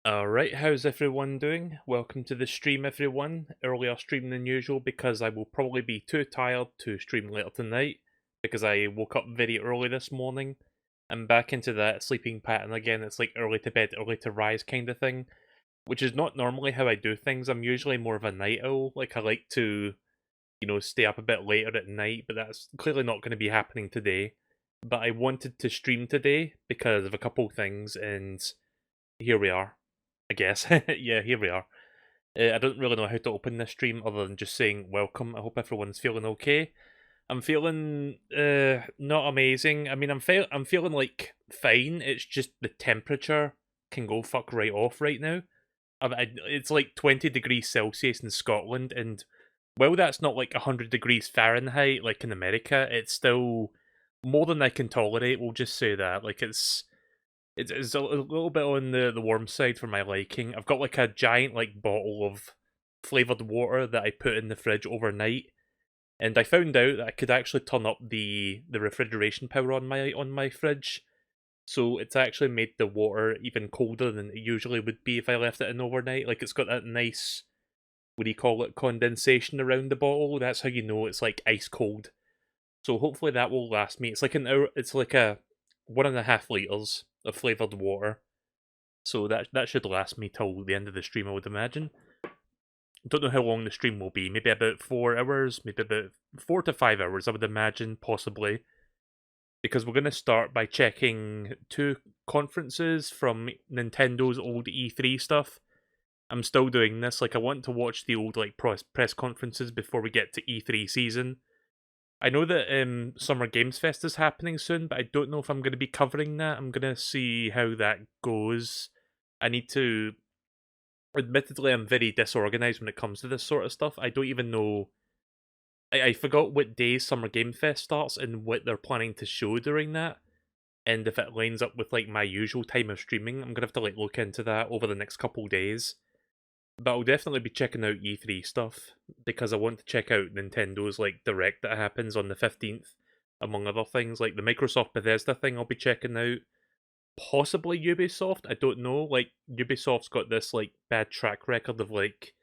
Alright, how's everyone doing? Welcome to the stream, everyone. Earlier stream than usual because I will probably be too tired to stream later tonight because I woke up very early this morning. I'm back into that sleeping pattern again. It's like early to bed, early to rise kind of thing, which is not normally how I do things. I'm usually more of a night owl. Like, I like to, stay up a bit later at night, but that's clearly not going to be happening today. But I wanted to stream today because of a couple things, and here we are. I guess. Yeah, here we are. I don't really know how to open this stream other than just saying welcome. I hope everyone's feeling okay. I'm feeling not amazing. I mean, I'm feeling like fine. It's just the temperature can go fuck right off right now. It's like 20 degrees Celsius in Scotland, and while that's not like 100 degrees Fahrenheit like in America, it's still more than I can tolerate. We'll just say that. Like it's a little bit on the warm side for my liking. I've got like a giant like bottle of flavored water that I put in the fridge overnight, and I found out that I could actually turn up the refrigeration power on my fridge. So it's actually made the water even colder than it usually would be if I left it in overnight. Like, it's got that nice, what do you call it, condensation around the bottle. That's how you know it's like ice cold. So hopefully that will last me. It's like an hour. It's like a 1.5 liters of flavored water. So that should last me till the end of the stream, I would imagine. Don't know how long the stream will be. Maybe about 4 hours, maybe about 4 to 5 hours, I would imagine, possibly. Because we're going to start by checking two conferences from Nintendo's old E3 stuff. I'm still doing this. Like, I want to watch the old like press conferences before we get to E3 season. I know that Summer Games Fest is happening soon, but I don't know if I'm going to be covering that. I'm going to see how that goes. I need to. Admittedly, I'm very disorganized when it comes to this sort of stuff. I don't even know. I forgot what day Summer Game Fest starts and what they're planning to show during that. And if it lines up with like my usual time of streaming, I'm gonna have to like look into that over the next couple days. But I'll definitely be checking out E3 stuff because I want to check out Nintendo's like direct that happens on the 15th, among other things. Like the Microsoft Bethesda thing I'll be checking out. Possibly Ubisoft, I don't know. Like Ubisoft's got this like bad track record of like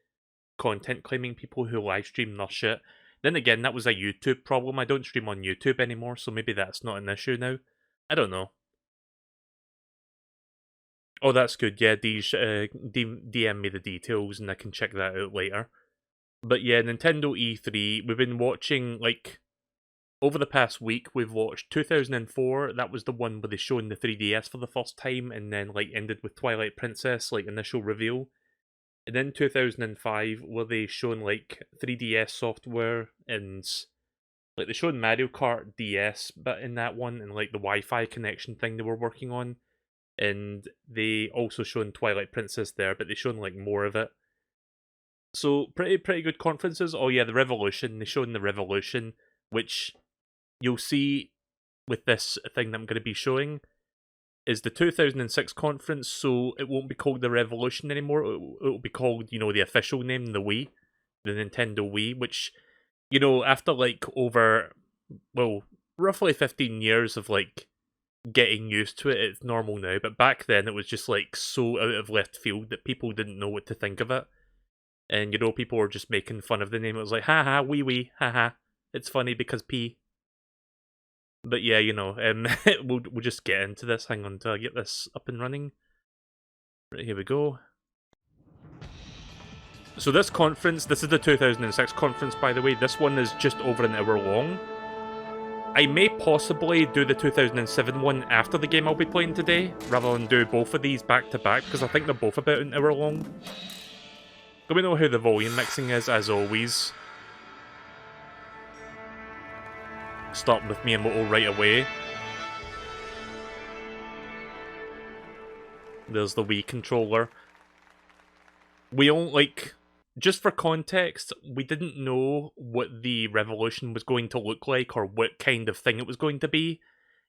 content claiming people who live stream their shit. Then again, that was a YouTube problem. I don't stream on YouTube anymore, so maybe that's not an issue now. I don't know. Oh, that's good. Yeah, DM me the details and I can check that out later. But yeah, Nintendo E3, we've been watching, like, over the past week, we've watched 2004. That was the one where they showed the 3DS for the first time, and then, like, ended with Twilight Princess, like, initial reveal. And then 2005, where they shown, like, 3DS software and, like, they showed Mario Kart DS, but in that one, and, like, the Wi-Fi connection thing they were working on. And they also shown Twilight Princess there, but they shown like more of it. So pretty good conferences. Oh yeah, the Revolution. They shown the Revolution, which you'll see with this thing that I'm going to be showing is the 2006 conference. So it won't be called the Revolution anymore. It'll be called, the official name, the Wii, the Nintendo Wii. Which, after like over, well, roughly 15 years of like getting used to it, it's normal now. But back then, it was just like so out of left field that people didn't know what to think of it. And people were just making fun of the name. It was like, haha, wee wee, haha. It's funny because P. But yeah, we'll just get into this. Hang on till I get this up and running. Right, here we go. So this is the 2006 conference, by the way. This one is just over an hour long. I may possibly do the 2007 one after the game I'll be playing today, rather than do both of these back to back, because I think they're both about an hour long. Let me know how the volume mixing is, as always. Start with Miyamoto right away. There's the Wii controller. We all, just for context, we didn't know what the Revolution was going to look like or what kind of thing it was going to be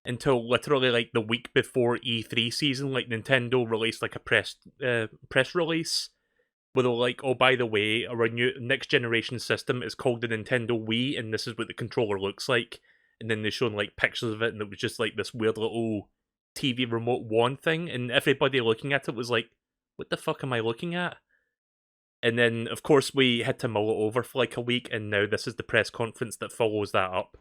until literally like the week before E3 season. Like, Nintendo released like a press release where they're like, oh, by the way, our new next generation system is called the Nintendo Wii, and this is what the controller looks like. And then they shown like pictures of it, and it was just like this weird little TV remote wand thing, and everybody looking at it was like, what the fuck am I looking at? And then, of course, we had to mull it over for like a week, and now this is the press conference that follows that up.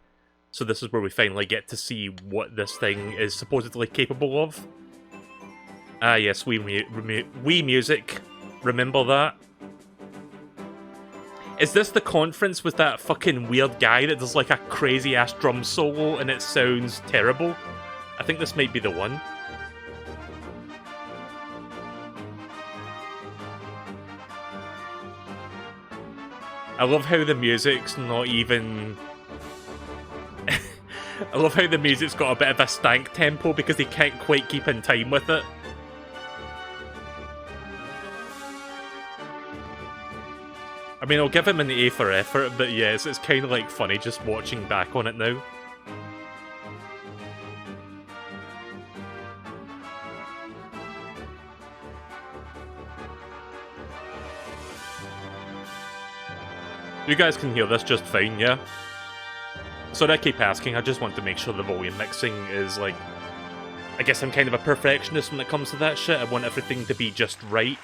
So this is where we finally get to see what this thing is supposedly capable of. Ah yes, Wii Music. Remember that? Is this the conference with that fucking weird guy that does like a crazy-ass drum solo and it sounds terrible? I think this might be the one. I love how the music's not even... I love how the music's got a bit of a stank tempo because they can't quite keep in time with it. I mean, I'll give him an A for effort, but yes, it's kind of like funny just watching back on it now. You guys can hear this just fine, yeah? Sorry I keep asking, I just want to make sure the volume mixing is like... I guess I'm kind of a perfectionist when it comes to that shit, I want everything to be just right.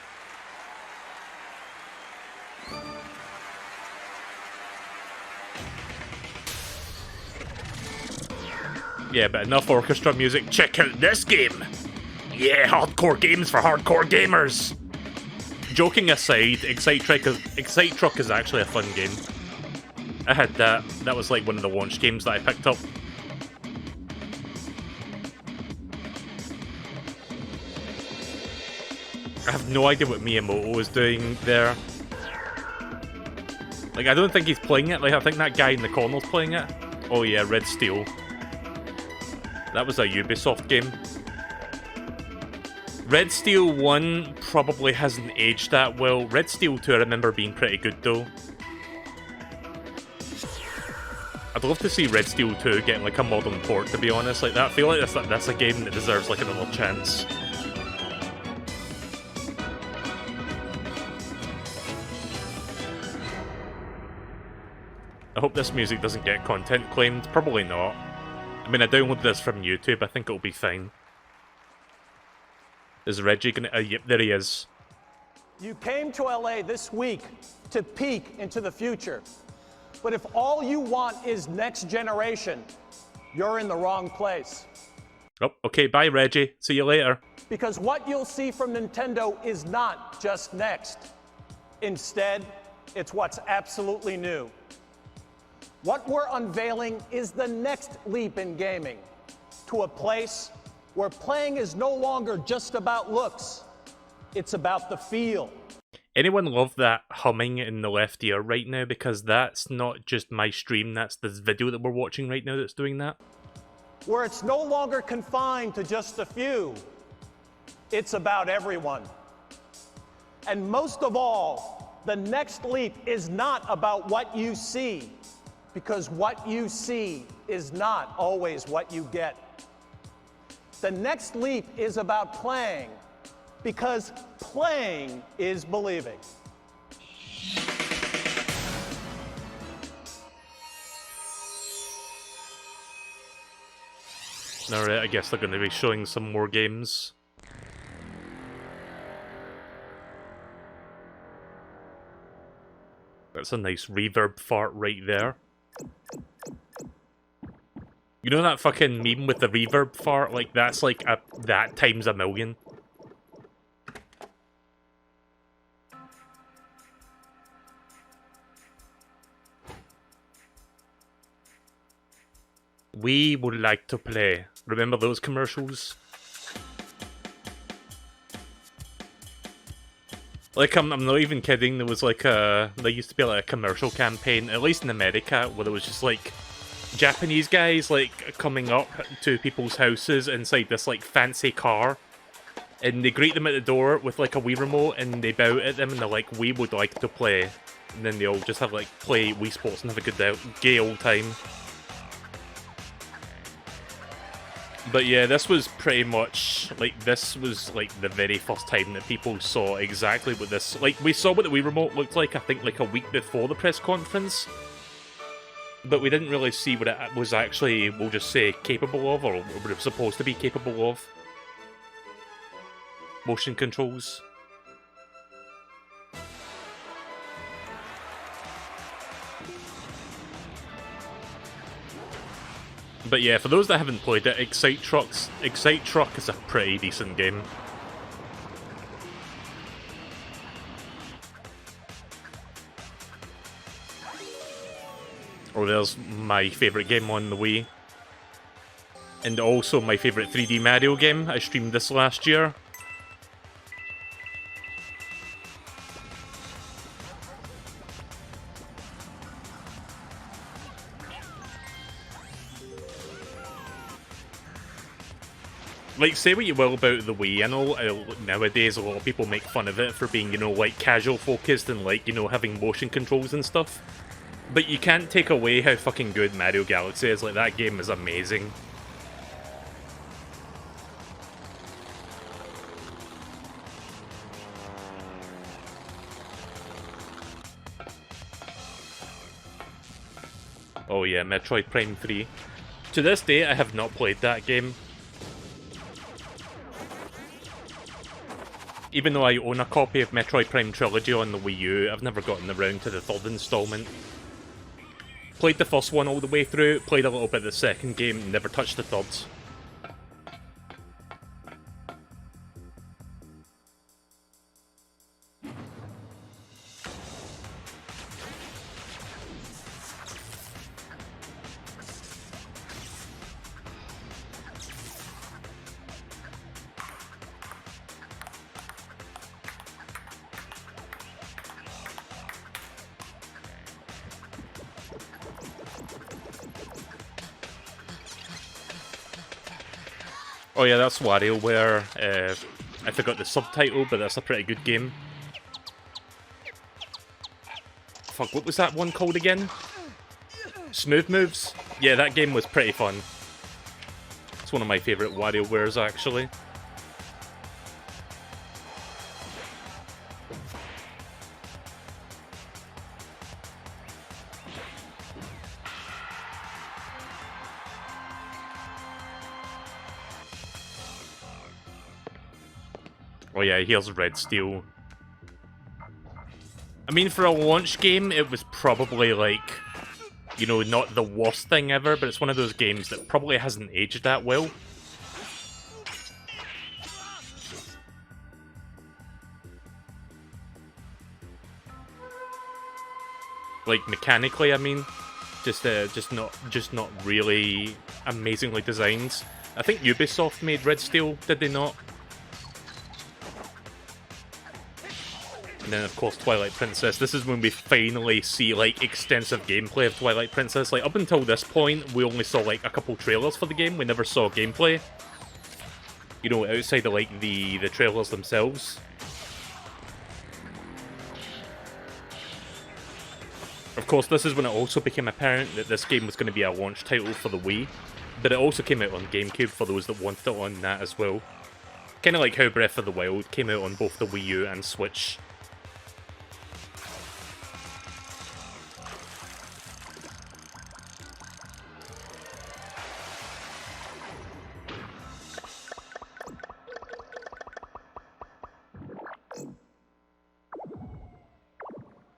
Yeah, but enough orchestra music, check out this game! Yeah, hardcore games for hardcore gamers! Joking aside, Excite Truck is actually a fun game. I had that. That was like one of the launch games that I picked up. I have no idea what Miyamoto is doing there. Like, I don't think he's playing it. Like, I think that guy in the corner's playing it. Oh yeah, Red Steel. That was a Ubisoft game. Red Steel 1 probably hasn't aged that well. Red Steel 2 I remember being pretty good though. I'd love to see Red Steel 2 getting like a modern port, to be honest. Like that, I feel like that's a game that deserves like another chance. I hope this music doesn't get content claimed. Probably not. I mean, I downloaded this from YouTube. I think it'll be fine. Is Reggie gonna... yep, there he is. You came to LA this week to peek into the future. But if all you want is next generation, you're in the wrong place. Oh, okay, bye Reggie. See you later. Because what you'll see from Nintendo is not just next. Instead, it's what's absolutely new. What we're unveiling is the next leap in gaming, to a place where playing is no longer just about looks, it's about the feel. Anyone love that humming in the left ear right now? Because that's not just my stream, that's this video that we're watching right now that's doing that. Where it's no longer confined to just a few, it's about everyone. And most of all, the next leap is not about what you see, because what you see is not always what you get. The next leap is about playing, because playing is believing. Alright, I guess they're going to be showing some more games. That's a nice reverb fart right there. You know that fucking meme with the reverb fart? Like, that's like that times a million. We would like to play. Remember those commercials? Like, I'm not even kidding, there was like there used to be like a commercial campaign, at least in America, where there was just like Japanese guys like coming up to people's houses inside this like fancy car, and they greet them at the door with like a Wii remote, and they bow at them and they're like, "We would like to play," and then they all just have like play Wii Sports and have a good gay old time. But yeah, this was pretty much, like, this was, like, the very first time that people saw exactly what this... Like, we saw what the Wii Remote looked like, I think, like, a week before the press conference. But we didn't really see what it was actually, we'll just say, capable of, or what it was supposed to be capable of. Motion controls. But yeah, for those that haven't played it, Excite Truck is a pretty decent game. Or there's my favourite game on the Wii. And also my favourite 3D Mario game. I streamed this last year. Like, say what you will about the Wii, I know nowadays a lot of people make fun of it for being, you know, like, casual focused and, like, you know, having motion controls and stuff. But you can't take away how fucking good Mario Galaxy is. Like, that game is amazing. Oh yeah, Metroid Prime 3. To this day, I have not played that game. Even though I own a copy of Metroid Prime Trilogy on the Wii U, I've never gotten around to the third installment. Played the first one all the way through, played a little bit of the second game, never touched the third. Oh yeah, that's WarioWare. I forgot the subtitle, but that's a pretty good game. Fuck, what was that one called again? Smooth Moves? Yeah, that game was pretty fun. It's one of my favourite WarioWares, actually. Oh yeah, here's Red Steel. I mean, for a launch game, it was probably like, you know, not the worst thing ever, but it's one of those games that probably hasn't aged that well. Like, mechanically, I mean. Just not really amazingly designed. I think Ubisoft made Red Steel, did they not? And then, of course, Twilight Princess. This is when we finally see, like, extensive gameplay of Twilight Princess. Like, up until this point, we only saw, like, a couple trailers for the game. We never saw gameplay. You know, outside of, like, the trailers themselves. Of course, this is when it also became apparent that this game was going to be a launch title for the Wii. But it also came out on GameCube for those that wanted it on that as well. Kind of like how Breath of the Wild came out on both the Wii U and Switch.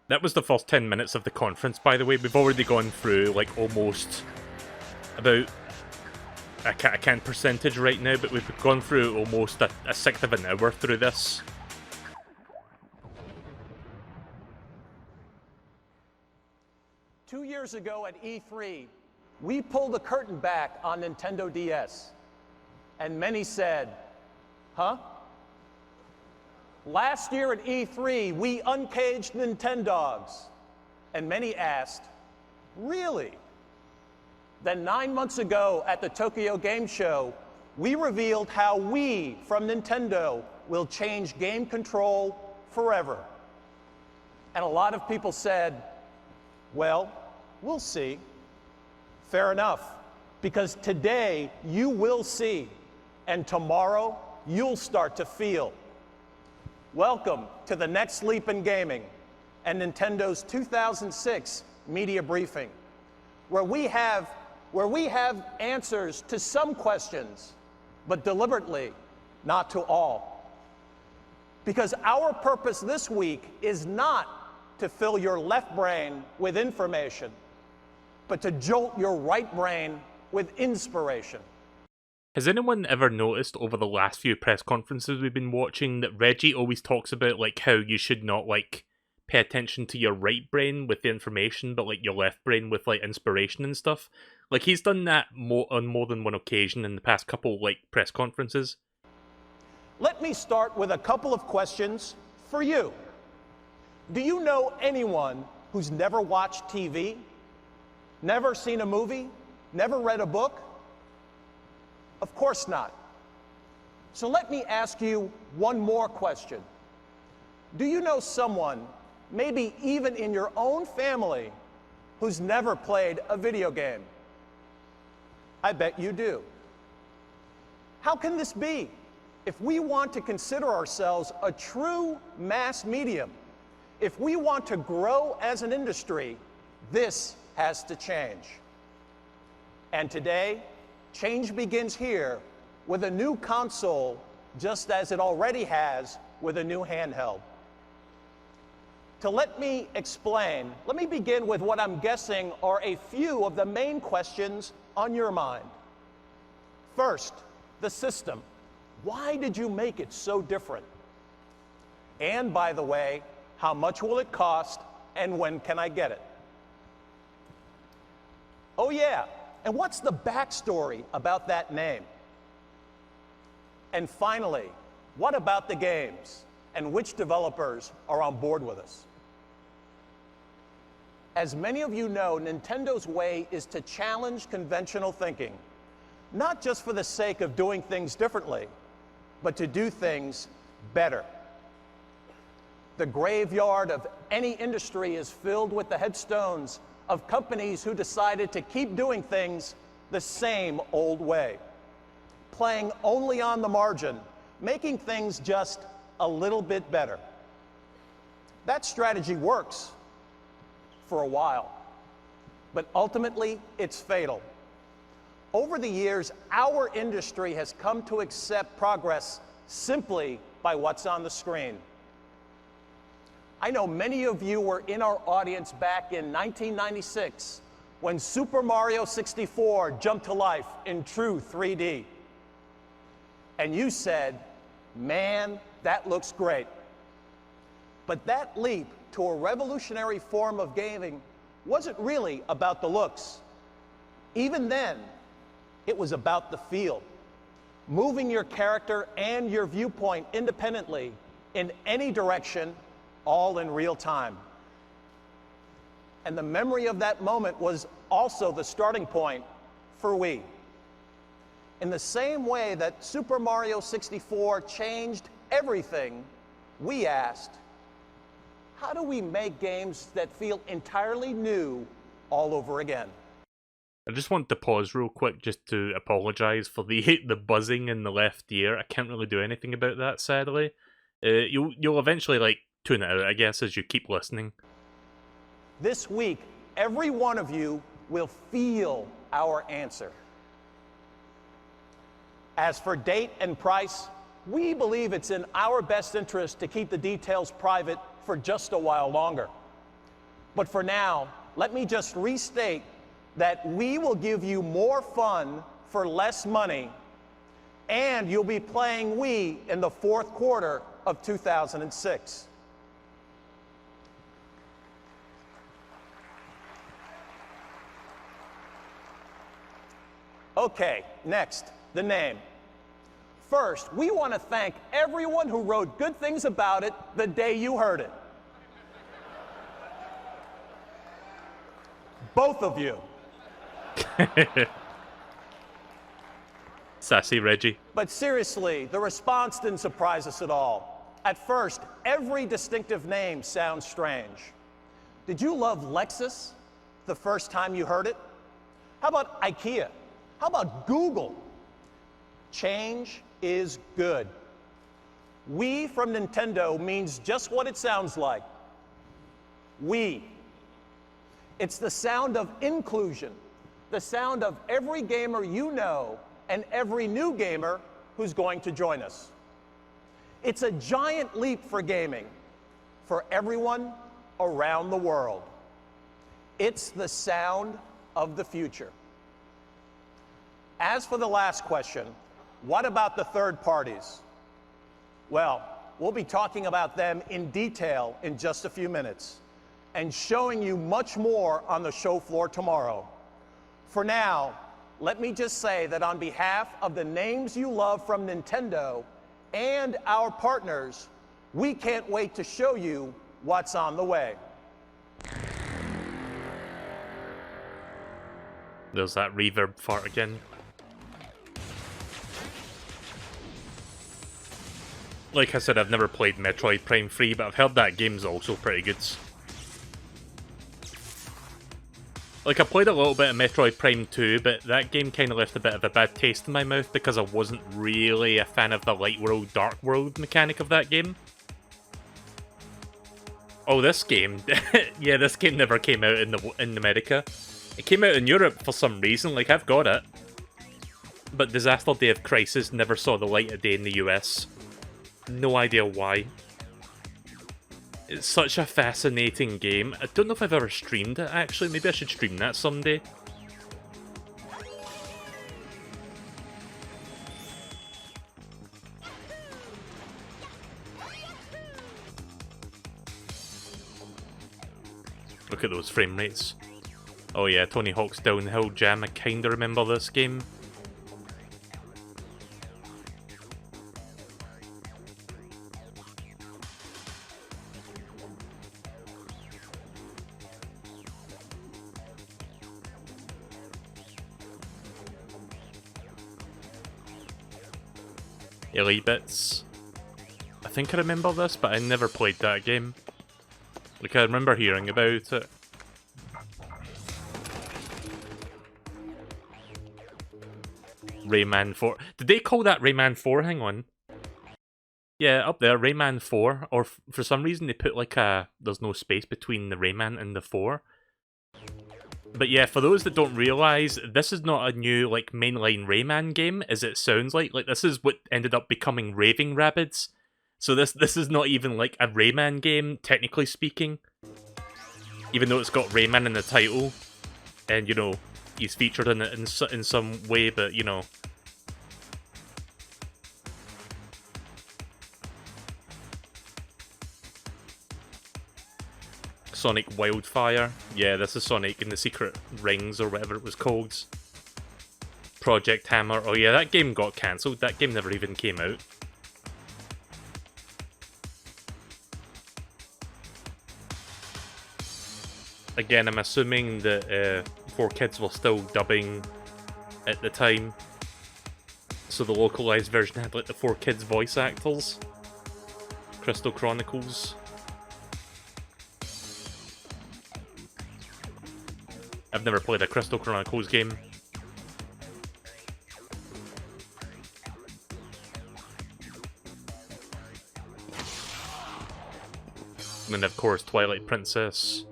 That was the first 10 minutes of the conference, by the way. We've already gone through, like, almost about... I can't percentage right now, but we've gone through almost a sixth of an hour through this. Two years ago at E3, we pulled the curtain back on Nintendo DS. And many said, huh? Last year at E3, we uncaged Nintendogs. And many asked, really? Then 9 months ago at the Tokyo Game Show, we revealed how we, from Nintendo, will change game control forever. And a lot of people said, well, we'll see. Fair enough, because today you will see, and tomorrow you'll start to feel. Welcome to the next leap in gaming and Nintendo's 2006 media briefing, where we have answers to some questions, but deliberately not to all. Because our purpose this week is not to fill your left brain with information, but to jolt your right brain with inspiration. Has anyone ever noticed over the last few press conferences we've been watching that Reggie always talks about like how you should not like pay attention to your right brain with the information, but like your left brain with like inspiration and stuff? Like he's done that on more than one occasion in the past couple like press conferences. Let me start with a couple of questions for you. Do you know anyone who's never watched TV, never seen a movie, never read a book? Of course not. So let me ask you one more question. Do you know someone, maybe even in your own family, who's never played a video game? I bet you do. How can this be? If we want to consider ourselves a true mass medium, if we want to grow as an industry, this has to change. And today, change begins here with a new console, just as it already has with a new handheld. To let me explain, let me begin with what I'm guessing are a few of the main questions on your mind. First, the system. Why did you make it so different? And by the way, how much will it cost and when can I get it? Oh yeah, and what's the backstory about that name? And finally, what about the games and which developers are on board with us? As many of you know, Nintendo's way is to challenge conventional thinking, not just for the sake of doing things differently, but to do things better. The graveyard of any industry is filled with the headstones of companies who decided to keep doing things the same old way, playing only on the margin, making things just a little bit better. That strategy works for a while, but ultimately it's fatal. Over the years, our industry has come to accept progress simply by what's on the screen. I know many of you were in our audience back in 1996 when Super Mario 64 jumped to life in true 3D. And you said, man, that looks great. But that leap to a revolutionary form of gaming wasn't really about the looks. Even then, it was about the feel, moving your character and your viewpoint independently in any direction, all in real time. And the memory of that moment was also the starting point for Wii. In the same way that Super Mario 64 changed everything, we asked, how do we make games that feel entirely new all over again? I just want to pause real quick just to apologise for the the buzzing in the left ear. I can't really do anything about that, sadly. You'll eventually like tune it out, I guess, as you keep listening. This week, every one of you will feel our answer. As for date and price, we believe it's in our best interest to keep the details private for just a while longer. But for now, let me just restate that we will give you more fun for less money, and you'll be playing Wii in the fourth quarter of 2006. Okay, next, the name. First, we want to thank everyone who wrote good things about it the day you heard it. Both of you. Sassy Reggie. But seriously, the response didn't surprise us at all. At first, every distinctive name sounds strange. Did you love Lexus the first time you heard it? How about IKEA? How about Google? Change is good. We from Nintendo means just what it sounds like. We. It's the sound of inclusion, the sound of every gamer you know and every new gamer who's going to join us. It's a giant leap for gaming, for everyone around the world. It's the sound of the future. As for the last question, what about the third parties? Well, we'll be talking about them in detail in just a few minutes and showing you much more on the show floor tomorrow. For now, let me just say that on behalf of the names you love from Nintendo and our partners, we can't wait to show you what's on the way. There's that reverb fart again. Like I said, I've never played Metroid Prime 3, but I've heard that game's also pretty good. Like, I played a little bit of Metroid Prime 2, but that game kind of left a bit of a bad taste in my mouth because I wasn't really a fan of the light world, dark world mechanic of that game. Oh, this game. Yeah, this game never came out in America. It came out in Europe for some reason, like, I've got it. But Disaster Day of Crisis never saw the light of day in the US. No idea why. It's such a fascinating game. I don't know if I've ever streamed it, actually. Maybe I should stream that someday. Look at those frame rates. Oh yeah, Tony Hawk's Downhill Jam. I kinda remember this game. Elite Bits. I think I remember this, but I never played that game. Like, I remember hearing about it. Rayman 4. Did they call that Rayman 4? Hang on. Yeah, up there, Rayman 4. Or for some reason they put like a... There's no space between the Rayman and the 4. But yeah, for those that don't realise, this is not a new, like, mainline Rayman game, as it sounds like. Like, this is what ended up becoming Raving Rabbids. So this is not even, like, a Rayman game, technically speaking. Even though it's got Rayman in the title. And, you know, he's featured in it in some way, but, you know... Sonic Wildfire. Yeah, this is Sonic in the Secret Rings, or whatever it was called. Project Hammer. Oh yeah, that game got cancelled. That game never even came out. Again, I'm assuming that 4Kids were still dubbing at the time. So the localized version had like the 4Kids voice actors. Crystal Chronicles. I've never played a Crystal Chronicles game. And then of course Twilight Princess.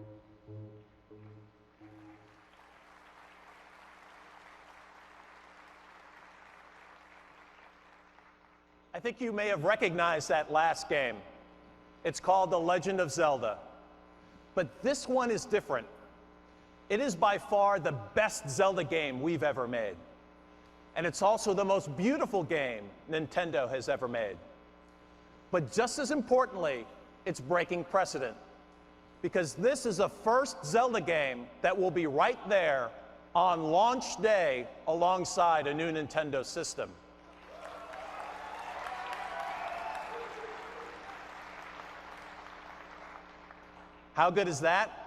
I think you may have recognized that last game. It's called The Legend of Zelda. But this one is different. It is by far the best Zelda game we've ever made. And it's also the most beautiful game Nintendo has ever made. But just as importantly, it's breaking precedent. Because this is the first Zelda game that will be right there on launch day alongside a new Nintendo system. How good is that?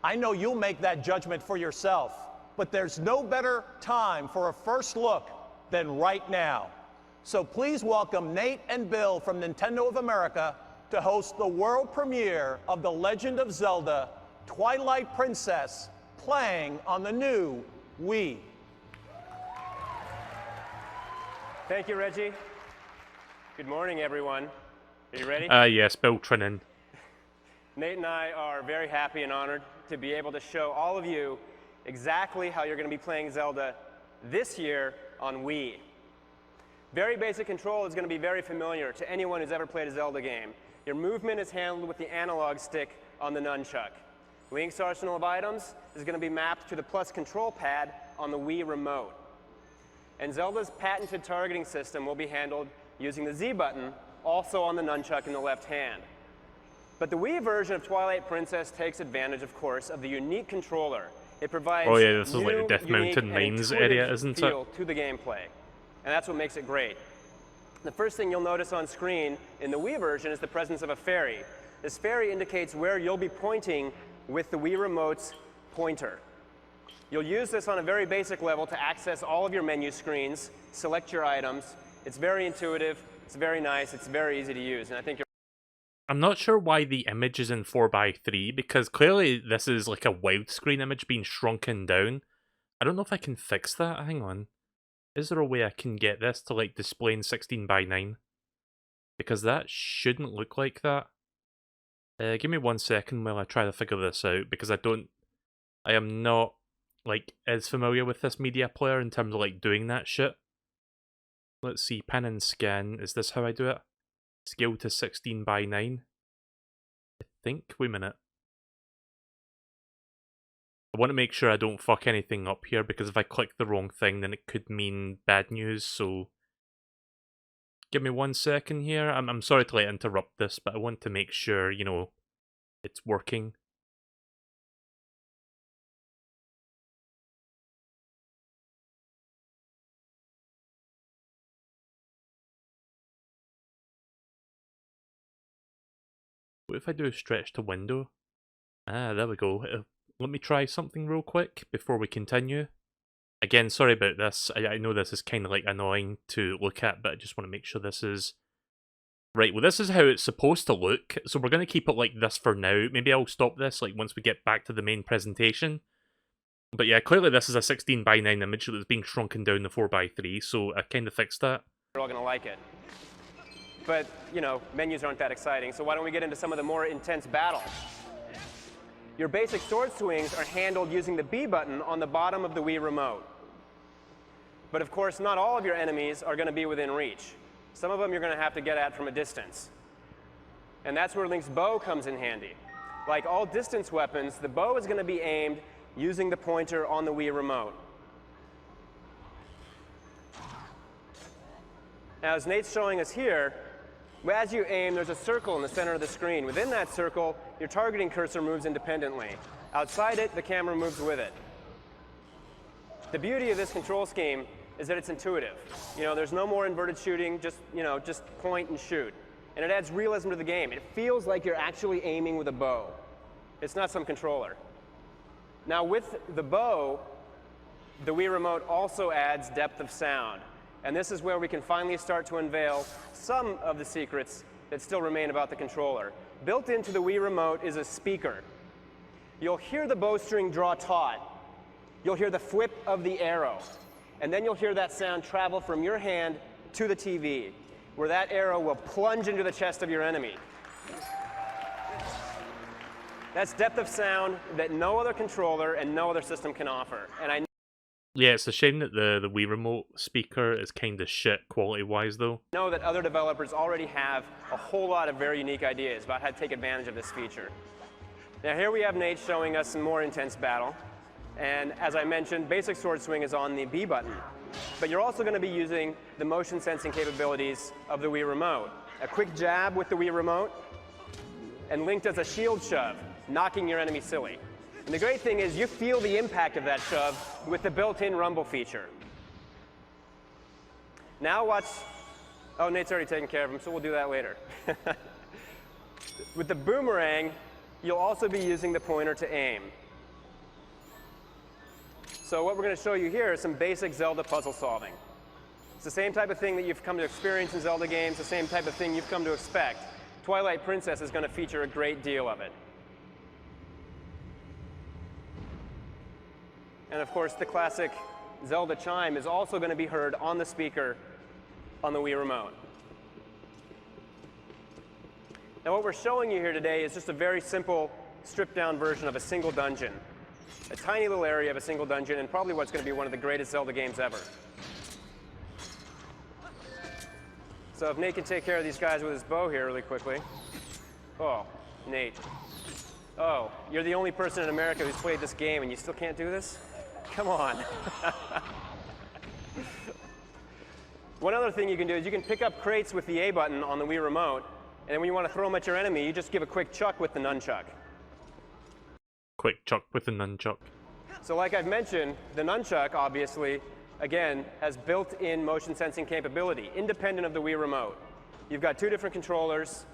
I know you'll make that judgment for yourself, but there's no better time for a first look than right now. So please welcome Nate and Bill from Nintendo of America to host the world premiere of The Legend of Zelda: Twilight Princess, playing on the new Wii. Thank you, Reggie. Good morning, everyone. Are you ready? Yes, Bill Trinan. Nate and I are very happy and honored to be able to show all of you exactly how you're going to be playing Zelda this year on Wii. Very basic control is going to be very familiar to anyone who's ever played a Zelda game. Your movement is handled with the analog stick on the nunchuck. Link's arsenal of items is going to be mapped to the plus control pad on the Wii remote. And Zelda's patented targeting system will be handled using the Z button, also on the nunchuck in the left hand. But the Wii version of Twilight Princess takes advantage, of course, of the unique controller. It provides oh yeah, this is new, like the Death unique, Mountain and Mines intuitive area, isn't it? feel to the gameplay. And that's what makes it great. The first thing you'll notice on screen in the Wii version is the presence of a fairy. This fairy indicates where you'll be pointing with the Wii Remote's pointer. You'll use this on a very basic level to access all of your menu screens, select your items. It's very intuitive, it's very nice, it's very easy to use, and I think I'm not sure why the image is in 4:3, because clearly this is like a widescreen image being shrunken down. I don't know if I can fix that. Hang on. Is there a way I can get this to like display in 16:9? Because that shouldn't look like that. Give me 1 second while I try to figure this out, because I am not like as familiar with this media player in terms of like doing that shit. Let's see, pan and scan. Is this how I do it? Scale to 16:9. I think. Wait a minute. I want to make sure I don't fuck anything up here, because if I click the wrong thing, then it could mean bad news, so give me 1 second here. I'm sorry to like interrupt this, but I want to make sure, you know, it's working. What if I do a stretch to window? Ah, there we go. Let me try something real quick before we continue. Again, sorry about this. I know this is kind of like annoying to look at, but I just want to make sure this is... Right, well this is how it's supposed to look, so we're going to keep it like this for now. Maybe I'll stop this like once we get back to the main presentation. But yeah, clearly this is a 16:9 image that's being shrunken down to 4:3, so I kind of fixed that. you're all going to like it. But, you know, menus aren't that exciting, so why don't we get into some of the more intense battles? Your basic sword swings are handled using the B button on the bottom of the Wii Remote. But of course, not all of your enemies are going to be within reach. Some of them you're going to have to get at from a distance. And that's where Link's bow comes in handy. Like all distance weapons, the bow is going to be aimed using the pointer on the Wii Remote. Now, as Nate's showing us here, as you aim, there's a circle in the center of the screen. Within that circle, your targeting cursor moves independently. Outside it, the camera moves with it. The beauty of this control scheme is that it's intuitive. You know, there's no more inverted shooting, just point and shoot. And it adds realism to the game. It feels like you're actually aiming with a bow. It's not some controller. Now, with the bow, the Wii Remote also adds depth of sound. And this is where we can finally start to unveil some of the secrets that still remain about the controller. Built into the Wii Remote is a speaker. You'll hear the bowstring draw taut. You'll hear the flip of the arrow. And then you'll hear that sound travel from your hand to the TV, where that arrow will plunge into the chest of your enemy. That's depth of sound that no other controller and no other system can offer. And yeah, it's a shame that the Wii Remote speaker is kind of shit quality-wise, though. I know that other developers already have a whole lot of very unique ideas about how to take advantage of this feature. Now here we have Nate showing us some more intense battle. And as I mentioned, basic sword swing is on the B button. But you're also going to be using the motion sensing capabilities of the Wii Remote. A quick jab with the Wii Remote, and Link does a shield shove, knocking your enemy silly. And the great thing is you feel the impact of that shove with the built-in rumble feature. Now watch... Oh, Nate's already taken care of him, so we'll do that later. With the boomerang, you'll also be using the pointer to aim. So what we're going to show you here is some basic Zelda puzzle solving. It's the same type of thing that you've come to experience in Zelda games, the same type of thing you've come to expect. Twilight Princess is going to feature a great deal of it. And of course, the classic Zelda chime is also going to be heard on the speaker on the Wii Remote. Now what we're showing you here today is just a very simple, stripped-down version of a single dungeon. A tiny little area of a single dungeon, and probably what's going to be one of the greatest Zelda games ever. So if Nate can take care of these guys with his bow here really quickly. Oh, Nate. Oh, you're the only person in America who's played this game and you still can't do this? Come on. One other thing you can do is you can pick up crates with the A button on the Wii Remote, and when you want to throw them at your enemy, you just give a quick chuck with the nunchuck. Quick chuck with the nunchuck. So like I've mentioned, the nunchuck, obviously, again, has built-in motion sensing capability, independent of the Wii Remote. You've got two different controllers,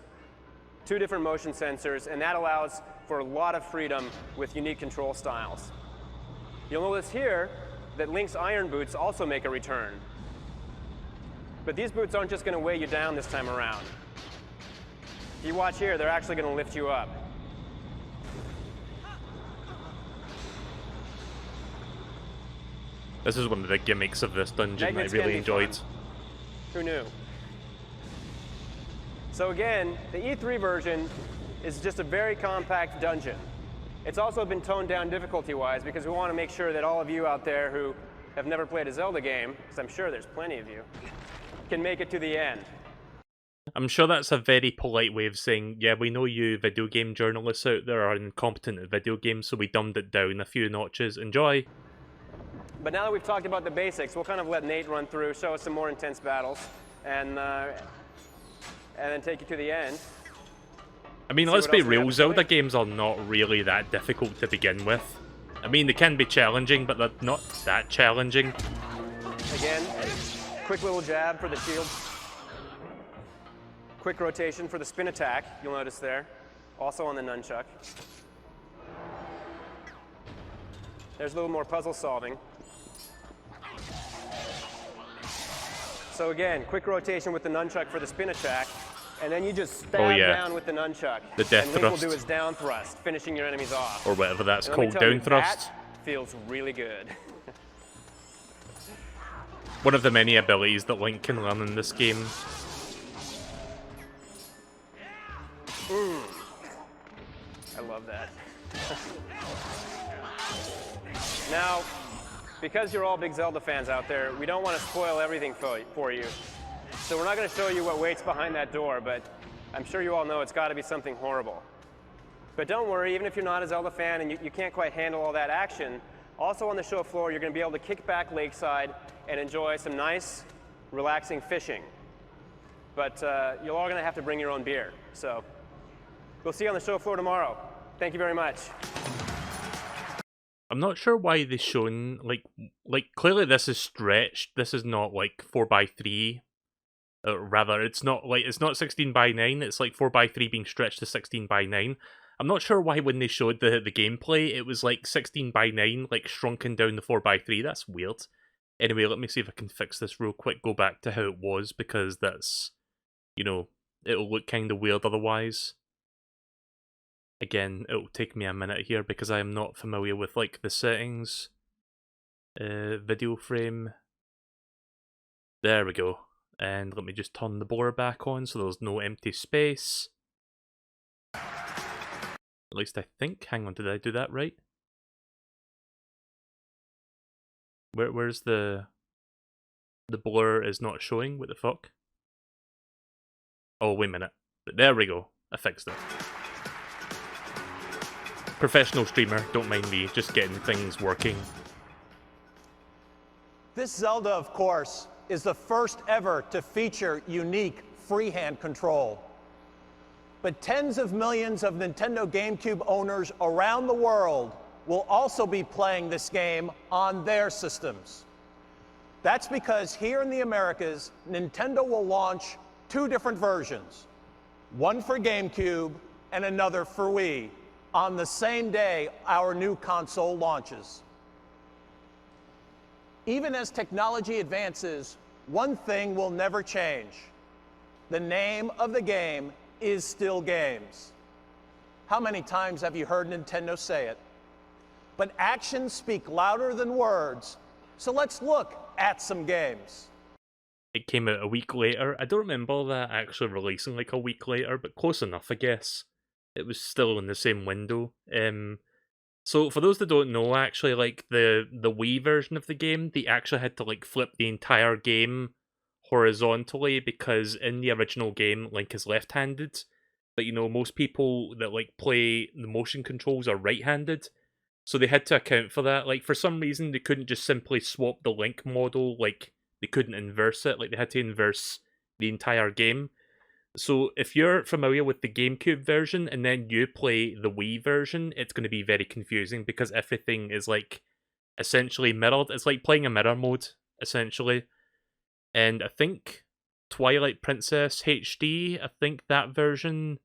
two different motion sensors, and that allows for a lot of freedom with unique control styles. You'll notice here that Link's iron boots also make a return. But these boots aren't just going to weigh you down this time around. If you watch here, they're actually going to lift you up. This is one of the gimmicks of this dungeon Magnets I really can be enjoyed. fun. Who knew? So again, the E3 version is just a very compact dungeon. It's also been toned down difficulty-wise because we want to make sure that all of you out there who have never played a Zelda game, because I'm sure there's plenty of you, can make it to the end. I'm sure that's a very polite way of saying, yeah, we know you video game journalists out there are incompetent at video games, so we dumbed it down a few notches. Enjoy! But now that we've talked about the basics, we'll kind of let Nate run through, show us some more intense battles, and then take you to the end. I mean, See let's what be else we have real, to Zelda play. games are not really that difficult to begin with. I mean, they can be challenging, but they're not that challenging. Again, quick little jab for the shield. Quick rotation for the spin attack, you'll notice there. Also on the nunchuck. There's a little more puzzle solving. So again, quick rotation with the nunchuck for the spin attack, and then you just stab down with the nunchuck. The death and Link will thrust. do his down thrust, finishing your enemies off. Or whatever that's And let me called, tell you, down thrust. That feels really good. One of the many abilities that Link can learn in this game. I love that. Now, because you're all big Zelda fans out there, we don't want to spoil everything for you. So we're not going to show you what waits behind that door, but I'm sure you all know it's got to be something horrible. But don't worry, even if you're not a Zelda fan and you can't quite handle all that action, also on the show floor, you're going to be able to kick back lakeside and enjoy some nice, relaxing fishing. But you're all going to have to bring your own beer. So we'll see you on the show floor tomorrow. Thank you very much. I'm not sure why they've shown, like clearly this is stretched. This is not like 4x3. Rather, it's not 16:9, it's like 4x3 being stretched to 16:9. I'm not sure why when they showed the gameplay, it was like 16:9, like shrunken down to 4x3. That's weird. Anyway, let me see if I can fix this real quick. Go back to how it was, because that's, you know, it'll look kind of weird otherwise. Again, it'll take me a minute here because I am not familiar with like the settings. Video frame. There we go. And let me just turn the blur back on so there's no empty space. At least I think. Hang on, did I do that right? Where's the blur is not showing? What the fuck? Oh, wait a minute. But there we go. I fixed it. Professional streamer, don't mind me, just getting things working. This Zelda, of course, is the first ever to feature unique freehand control. But tens of millions of Nintendo GameCube owners around the world will also be playing this game on their systems. That's because here in the Americas, Nintendo will launch two different versions, one for GameCube and another for Wii, on the same day our new console launches. Even as technology advances, one thing will never change. The name of the game is still games. How many times have you heard Nintendo say it? But actions speak louder than words, so let's look at some games. It came out a week later. I don't remember that actually releasing like a week later, but close enough, I guess. It was still in the same window. So for those that don't know, actually, like the Wii version of the game, they actually had to like flip the entire game horizontally because in the original game, Link is left-handed. But you know, most people that like play the motion controls are right-handed. So they had to account for that. Like for some reason, they couldn't just simply swap the Link model like they couldn't inverse it. Like, they had to inverse the entire game. So if you're familiar with the GameCube version and then you play the Wii version, it's going to be very confusing because everything is like essentially mirrored. It's like playing a mirror mode, essentially. And I think Twilight Princess HD, I think that version,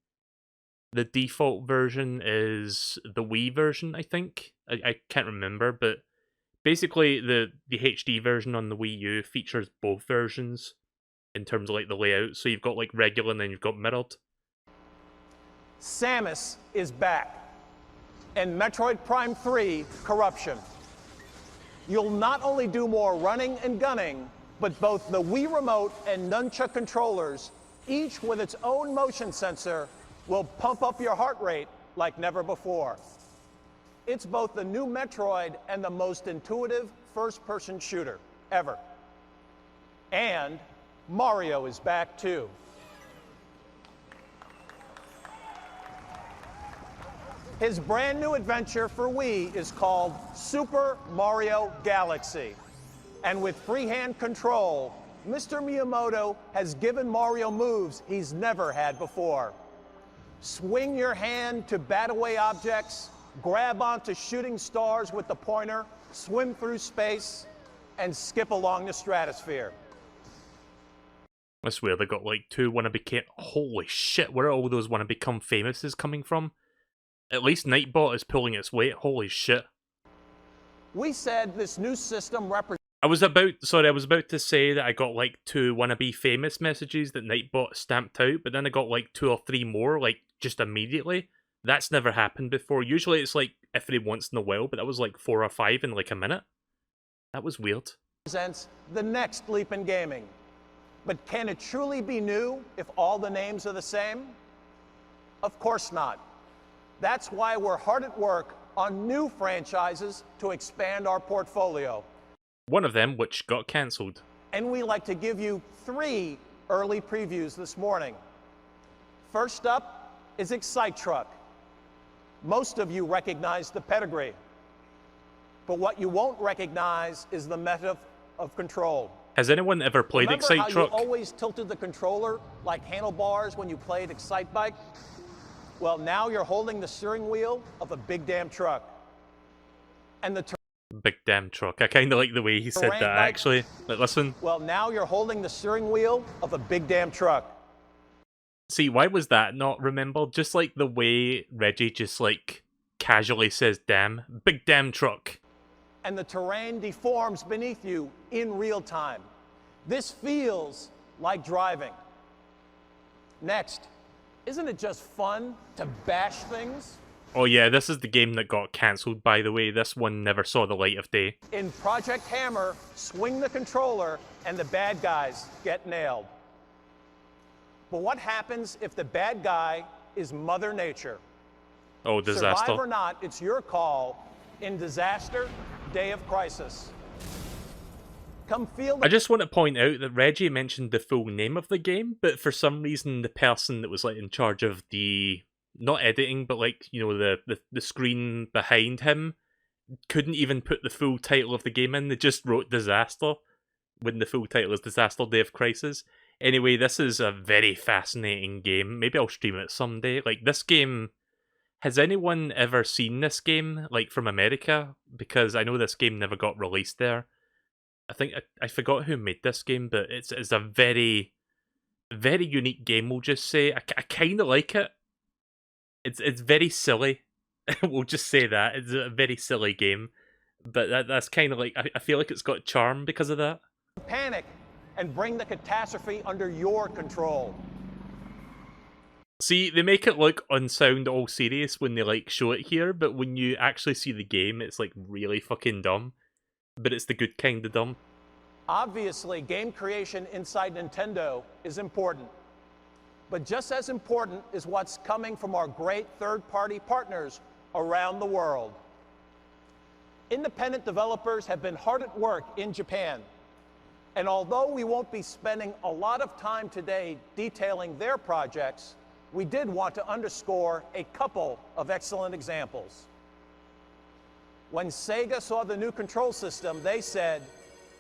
the default version is the Wii version, I think. I can't remember, but basically the HD version on the Wii U features both versions in terms of like the layout. So you've got like regular and then you've got mirrored. Samus is back, and Metroid Prime 3 Corruption. You'll not only do more running and gunning, but both the Wii Remote and Nunchuk controllers, each with its own motion sensor, will pump up your heart rate like never before. It's both the new Metroid and the most intuitive first-person shooter ever. And Mario is back too. His brand new adventure for Wii is called Super Mario Galaxy. And with freehand control, Mr. Miyamoto has given Mario moves he's never had before. Swing your hand to bat away objects, grab onto shooting stars with the pointer, swim through space, and skip along the stratosphere. I swear they got like 2 wanna become. Holy shit, where are all those wanna become famouses coming from? At least Nightbot is pulling its weight. Holy shit. We said this new system represents. I was about to say that I got like 2 wannabe famous messages that Nightbot stamped out, but then I got like 2 or 3 more, like just immediately. That's never happened before. Usually it's like every once in a while, but that was like 4 or 5 in like a minute. That was weird. Represents the next leap in gaming. But can it truly be new if all the names are the same? Of course not. That's why we're hard at work on new franchises to expand our portfolio. One of them, which got cancelled. And we like to give you 3 early previews this morning. First up is Excite Truck. Most of you recognize the pedigree. But what you won't recognize is the method of control. Has anyone ever played Remember Excite how Truck? You always tilted the controller like handlebars when you played Excite Bike? Well, now you're holding the steering wheel of a big damn truck. And the Big damn truck. I kind of like the way he said that, actually. Like, listen. Well, now you're holding the steering wheel of a big damn truck. See, why was that not remembered? Just like the way Reggie just like casually says damn. Big damn truck. And the terrain deforms beneath you in real time. This feels like driving. Next, isn't it just fun to bash things? Oh yeah, this is the game that got cancelled, by the way. This one never saw the light of day. In Project Hammer, swing the controller and the bad guys get nailed. But what happens if the bad guy is Mother Nature? Oh, disaster. Survive or not, it's your call in Disaster, Day of Crisis. Come feel I just want to point out that Reggie mentioned the full name of the game, but for some reason the person that was like in charge of the, not editing, but like, you know, the screen behind him couldn't even put the full title of the game in. They just wrote Disaster when the full title is Disaster Day of Crisis. Anyway, this is a very fascinating game. Maybe I'll stream it someday. Like, this game, has anyone ever seen this game, like, from America? Because I know this game never got released there. I think, I forgot who made this game, but it's a very, very unique game, we'll just say. I kind of like it. It's very silly. We'll just say that. It's a very silly game. But that's kind of like, I feel like it's got charm because of that. Panic and bring the catastrophe under your control. See, they make it look unsound all serious when they like show it here, but when you actually see the game, it's like really fucking dumb. But it's the good kind of dumb. Obviously, game creation inside Nintendo is important. But just as important is what's coming from our great third-party partners around the world. Independent developers have been hard at work in Japan. And although we won't be spending a lot of time today detailing their projects, we did want to underscore a couple of excellent examples. When Sega saw the new control system, they said,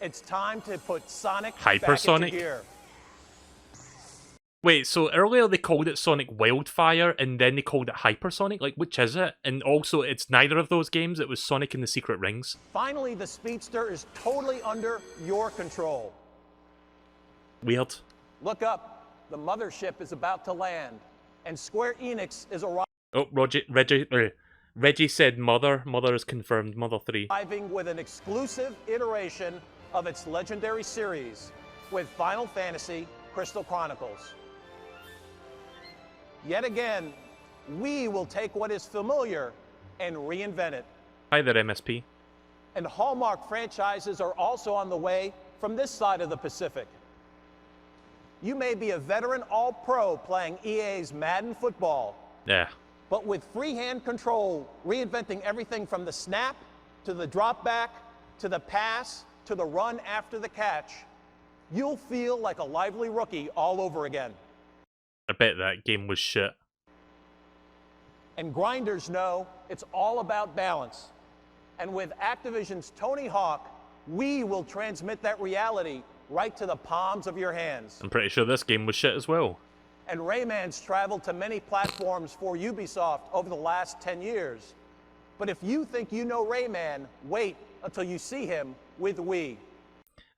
It's time to put Sonic Hypersonic? back into gear. Wait, so earlier they called it Sonic Wildfire, and then they called it Hypersonic? Like, which is it? And also, it's neither of those games, it was Sonic and the Secret Rings. Finally, the Speedster is totally under your control. Weird. Look up. The mothership is about to land, and Square Enix is Oh, Reggie said Mother. Mother is confirmed. Mother 3. arriving with an exclusive iteration of its legendary series with Final Fantasy Crystal Chronicles. Yet again, we will take what is familiar and reinvent it. Hi there, MSP. And Hallmark franchises are also on the way from this side of the Pacific. You may be a veteran All-Pro playing EA's Madden Football, Yeah. but with freehand control, reinventing everything from the snap, to the drop back, to the pass, to the run after the catch, you'll feel like a lively rookie all over again. I bet that game was shit. And grinders know it's all about balance. And with Activision's Tony Hawk, we will transmit that reality right to the palms of your hands. I'm pretty sure this game was shit as well. And Rayman's traveled to many platforms for Ubisoft over the last 10 years. But if you think you know Rayman, wait until you see him with Wii.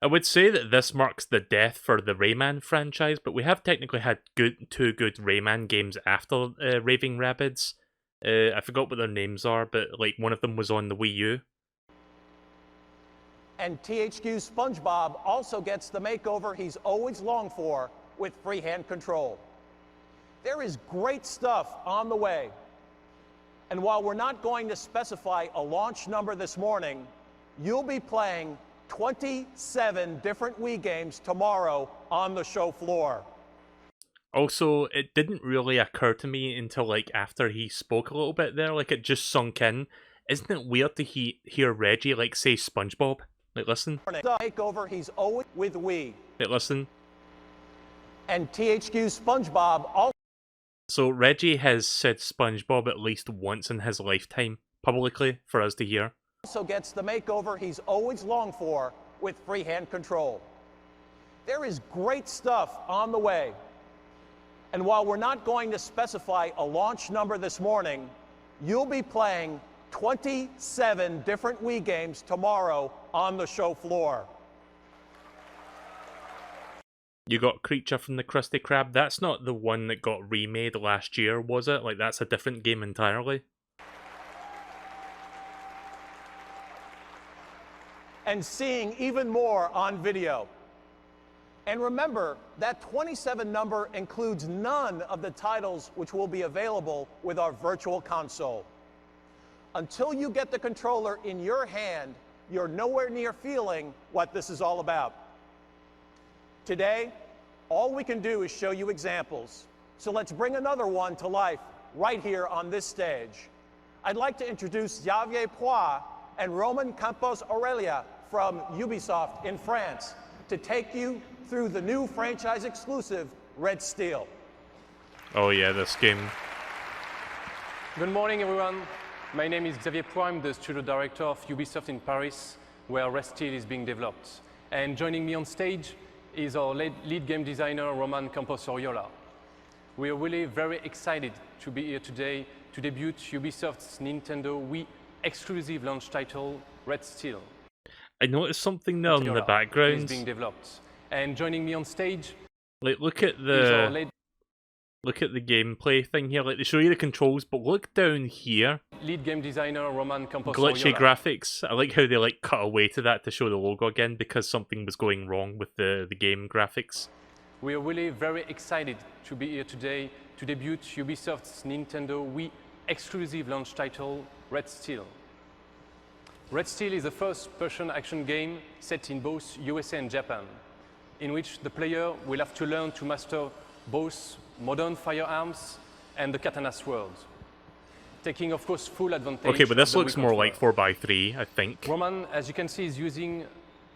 I would say that this marks the death for the Rayman franchise, but we have technically had two good Rayman games after Raving Rabbids. I forgot what their names are, but like one of them was on the Wii U. And THQ's SpongeBob also gets the makeover he's always longed for with freehand control. There is great stuff on the way. And while we're not going to specify a launch number this morning, you'll be playing 27 different Wii games tomorrow on the show floor. Also, it didn't really occur to me until like after he spoke a little bit there, like it just sunk in. Isn't it weird to hear Reggie like say SpongeBob? Like listen. Takeover he's always with Wii. Like listen. And THQ's SpongeBob also. So Reggie has said SpongeBob at least once in his lifetime, publicly, for us to hear. Also gets the makeover he's always longed for with freehand control. There is great stuff on the way. And while we're not going to specify a launch number this morning, you'll be playing 27 different Wii games tomorrow on the show floor. You got Creature from the Krusty Krab. That's not the one that got remade last year, was it? Like, that's a different game entirely. And seeing even more on video. And remember, that 27 number includes none of the titles which will be available with our virtual console. Until you get the controller in your hand, you're nowhere near feeling what this is all about. Today, all we can do is show you examples. So let's bring another one to life right here on this stage. I'd like to introduce Xavier Poix and Roman Campos Aurelia from Ubisoft in France to take you through the new franchise exclusive Red Steel. Oh yeah, this game. Good morning, everyone. My name is Xavier Poix. I'm the studio director of Ubisoft in Paris, where Red Steel is being developed. And joining me on stage is our lead game designer, Roman Campos Oriola. We are really very excited to be here today to debut Ubisoft's Nintendo Wii exclusive launch title, Red Steel. I noticed something there in the background. Is being developed. And joining me on stage, like look at the gameplay thing here. Like they show you the controls, but look down here. Lead game designer Roman Campos Glitchy Oriola. graphics. I like how they like cut away to that to show the logo again because something was going wrong with the game graphics. We are really very excited to be here today to debut Ubisoft's Nintendo Wii exclusive launch title, Red Steel. Red Steel is a first-person action game set in both USA and Japan, in which the player will have to learn to master both modern firearms and the katana sword, taking, of course, full advantage. Okay, but this of the looks Wii more like controller. 4x3, I think. Roman, as you can see, is using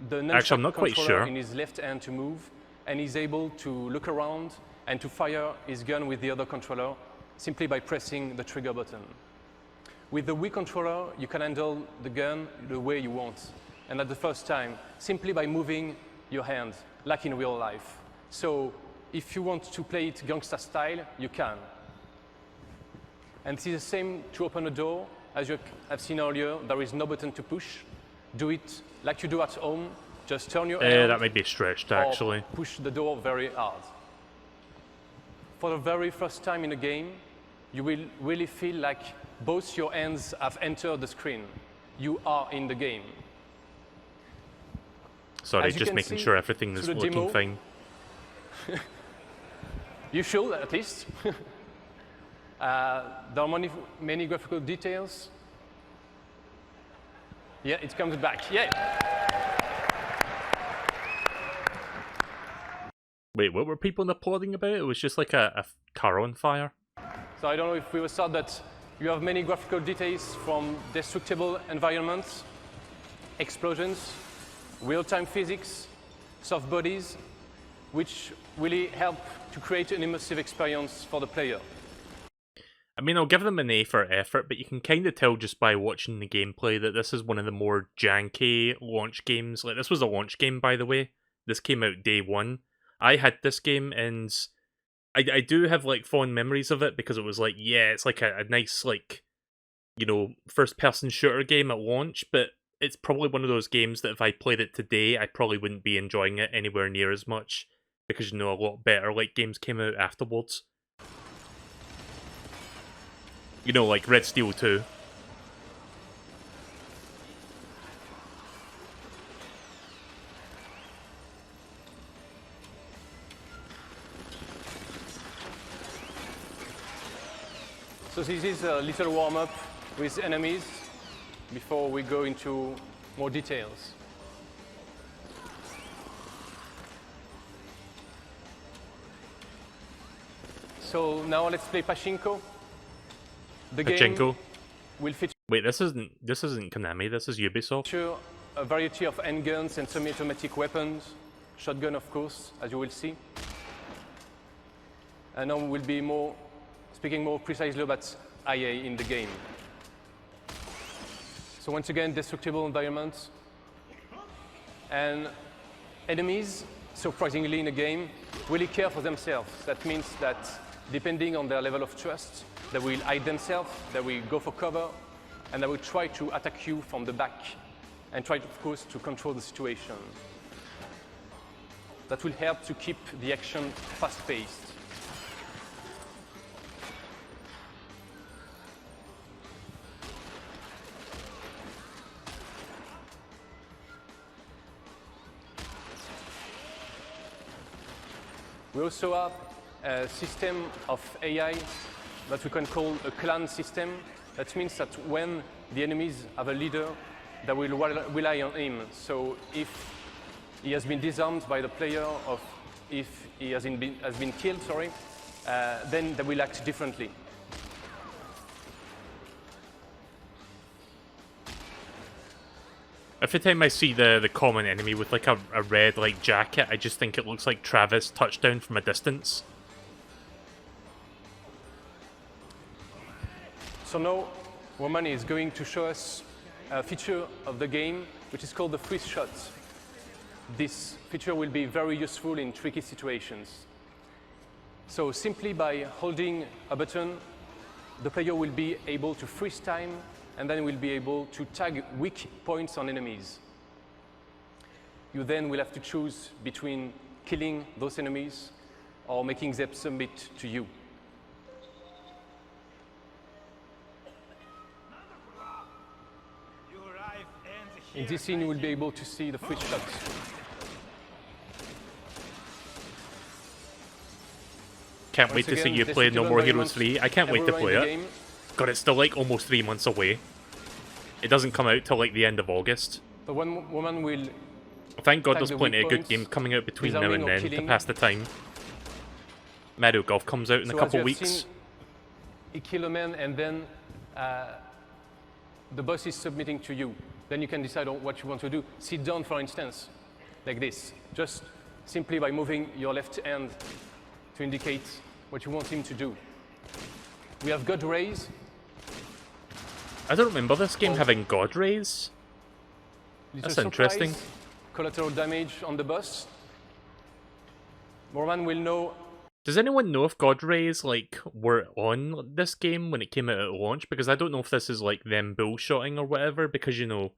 the Actually, I'm not quite controller sure. in his left hand to move, and he's able to look around and to fire his gun with the other controller simply by pressing the trigger button. With the Wii controller, you can handle the gun the way you want. and at the first time, simply by moving your hands, like in real life. So if you want to play it gangsta style, you can. And it is the same to open a door. As you have seen earlier, there is no button to push. Do it like you do at home. Just turn your hand. That might be stretched, actually. Or push the door very hard. For the very first time in a game, you will really feel like both your hands have entered the screen. You are in the game. Sorry, just making sure everything is looking fine. You should, at least. There are many graphical details. Yeah, it comes back. Yeah. Wait, what were people applauding about? It was just like a car on fire. So I don't know if we were taught that you have many graphical details from destructible environments, explosions, real-time physics, soft bodies, which really help to create an immersive experience for the player. I mean, I'll give them an A for effort, but you can kind of tell just by watching the gameplay that this is one of the more janky launch games. Like, this was a launch game, by the way. This came out day one. I had this game, and I do have, like, fond memories of it, because it was like, yeah, it's like a nice, like, you know, first-person shooter game at launch, but it's probably one of those games that if I played it today, I probably wouldn't be enjoying it anywhere near as much, because, you know, a lot better, like, games came out afterwards. You know, like Red Steel 2. So this is a little warm-up with enemies before we go into more details. So now let's play Pachinko. The game will feature Wait, this isn't Konami, this is Ubisoft. A variety of handguns and semi-automatic weapons, shotgun of course, as you will see. And now we'll be speaking more precisely about IA in the game. So once again, destructible environments. And enemies, surprisingly in a game, really care for themselves. That means that depending on their level of trust, they will hide themselves, they will go for cover, and they will try to attack you from the back and try, of course, to control the situation. That will help to keep the action fast-paced. We also have a system of AI that we can call a clan system. That means that when the enemies have a leader, they will rely on him. So if he has been disarmed by the player, or if he has been killed, then they will act differently. Every time I see the common enemy with like a red like jacket, I just think it looks like Travis Touchdown from a distance. So now, Roman is going to show us a feature of the game, which is called the freeze shot. This feature will be very useful in tricky situations. So simply by holding a button, the player will be able to freeze time, and then will be able to tag weak points on enemies. You then will have to choose between killing those enemies or making them submit to you. In this scene, you will be able to see the freeze shot. Can't wait to see you play No More Heroes 3. I can't wait to play it. God, it's still like almost 3 months away. It doesn't come out till like the end of August. The one woman will... Thank God there's plenty of good games coming out between now and then to pass the time. Mario Golf comes out in a couple weeks. You kill a man and then the boss is submitting to you. Then you can decide on what you want to do. Sit down, for instance, like this. Just simply by moving your left hand to indicate what you want him to do. We have God Rays. I don't remember this game having God Rays. That's interesting. Surprise, collateral damage on the boss. Morman will know. Does anyone know if God Rays like were on this game when it came out at launch? Because I don't know if this is like them bullshotting or whatever. Because you know,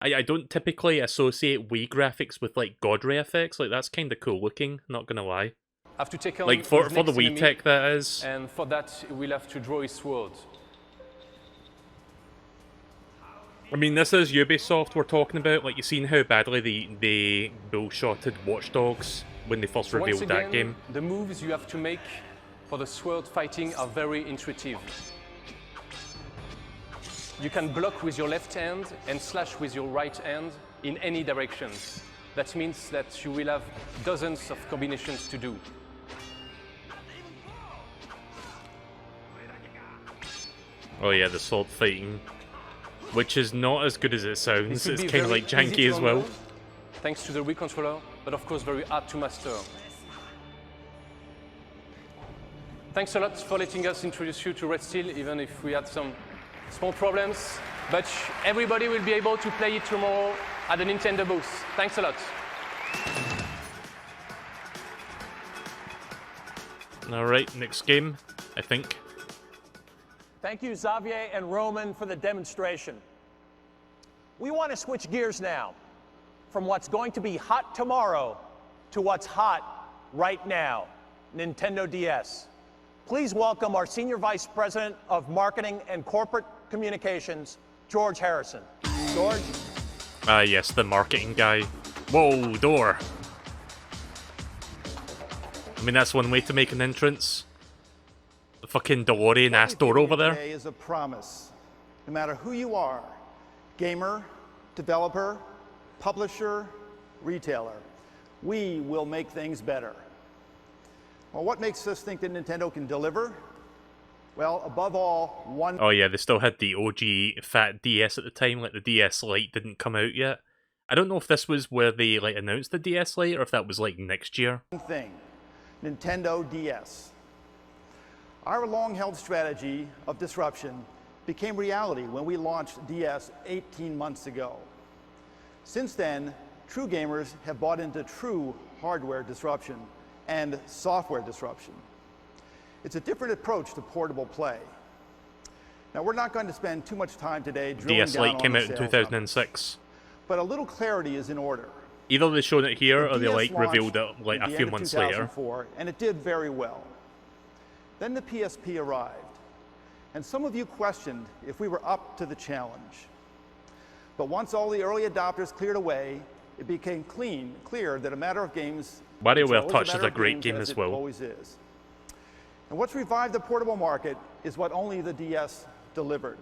I don't typically associate Wii graphics with like God Ray effects. Like that's kind of cool looking. Not gonna lie. Have to take on Like for his the next Wii enemy, tech that is. and for that we'll have to draw his sword. I mean, this is Ubisoft we're talking about. Like, you seen how badly they bullshotted Watch Dogs when they first So once revealed that again, game. the moves you have to make for the sword fighting are very intuitive. You can block with your left hand and slash with your right hand in any directions. That means that you will have dozens of combinations to do. Oh yeah, the sword fighting. Which is not as good as it sounds. This will It's be kind of very like easy janky to as well. unload, thanks to the Wii controller, but of course very hard to master. Thanks a lot for letting us introduce you to Red Steel, even if we had some small problems. But everybody will be able to play it tomorrow at the Nintendo booth. Thanks a lot. Alright, next game, I think. Thank you, Xavier and Roman, for the demonstration. We want to switch gears now from what's going to be hot tomorrow to what's hot right now, Nintendo DS. Please welcome our Senior Vice President of Marketing and Corporate Communications, George Harrison. George? Ah yes, the marketing guy. Whoa, door! I mean, that's one way to make an entrance. The fucking DeLorean-ass door over there. Today is a promise. No matter who you are, gamer, developer, publisher, retailer, we will make things better. Well, what makes us think that Nintendo can deliver? Well, above all, one... Oh yeah, they still had the OG fat DS at the time, like the DS Lite didn't come out yet. I don't know if this was where they like announced the DS Lite or if that was like next year. thing, Nintendo DS. Our long-held strategy of disruption became reality when we launched DS 18 months ago. Since then, true gamers have bought into true hardware disruption and software disruption. It's a different approach to portable play. Now, we're not going to spend too much time today drilling DS down Lite on came the out in sales 2006. numbers, but a little clarity is in order. Either they showed it here The or they DS like revealed launched it like at a the few end of months later. 2004, and it did very well. Then the PSP arrived, and some of you questioned if we were up to the challenge. But once all the early adopters cleared away, it became clear that a matter of games. WarioWare it's always Touch is matter a of great games, game as as well. It always is. And what's revived the portable market is what only the DS delivered.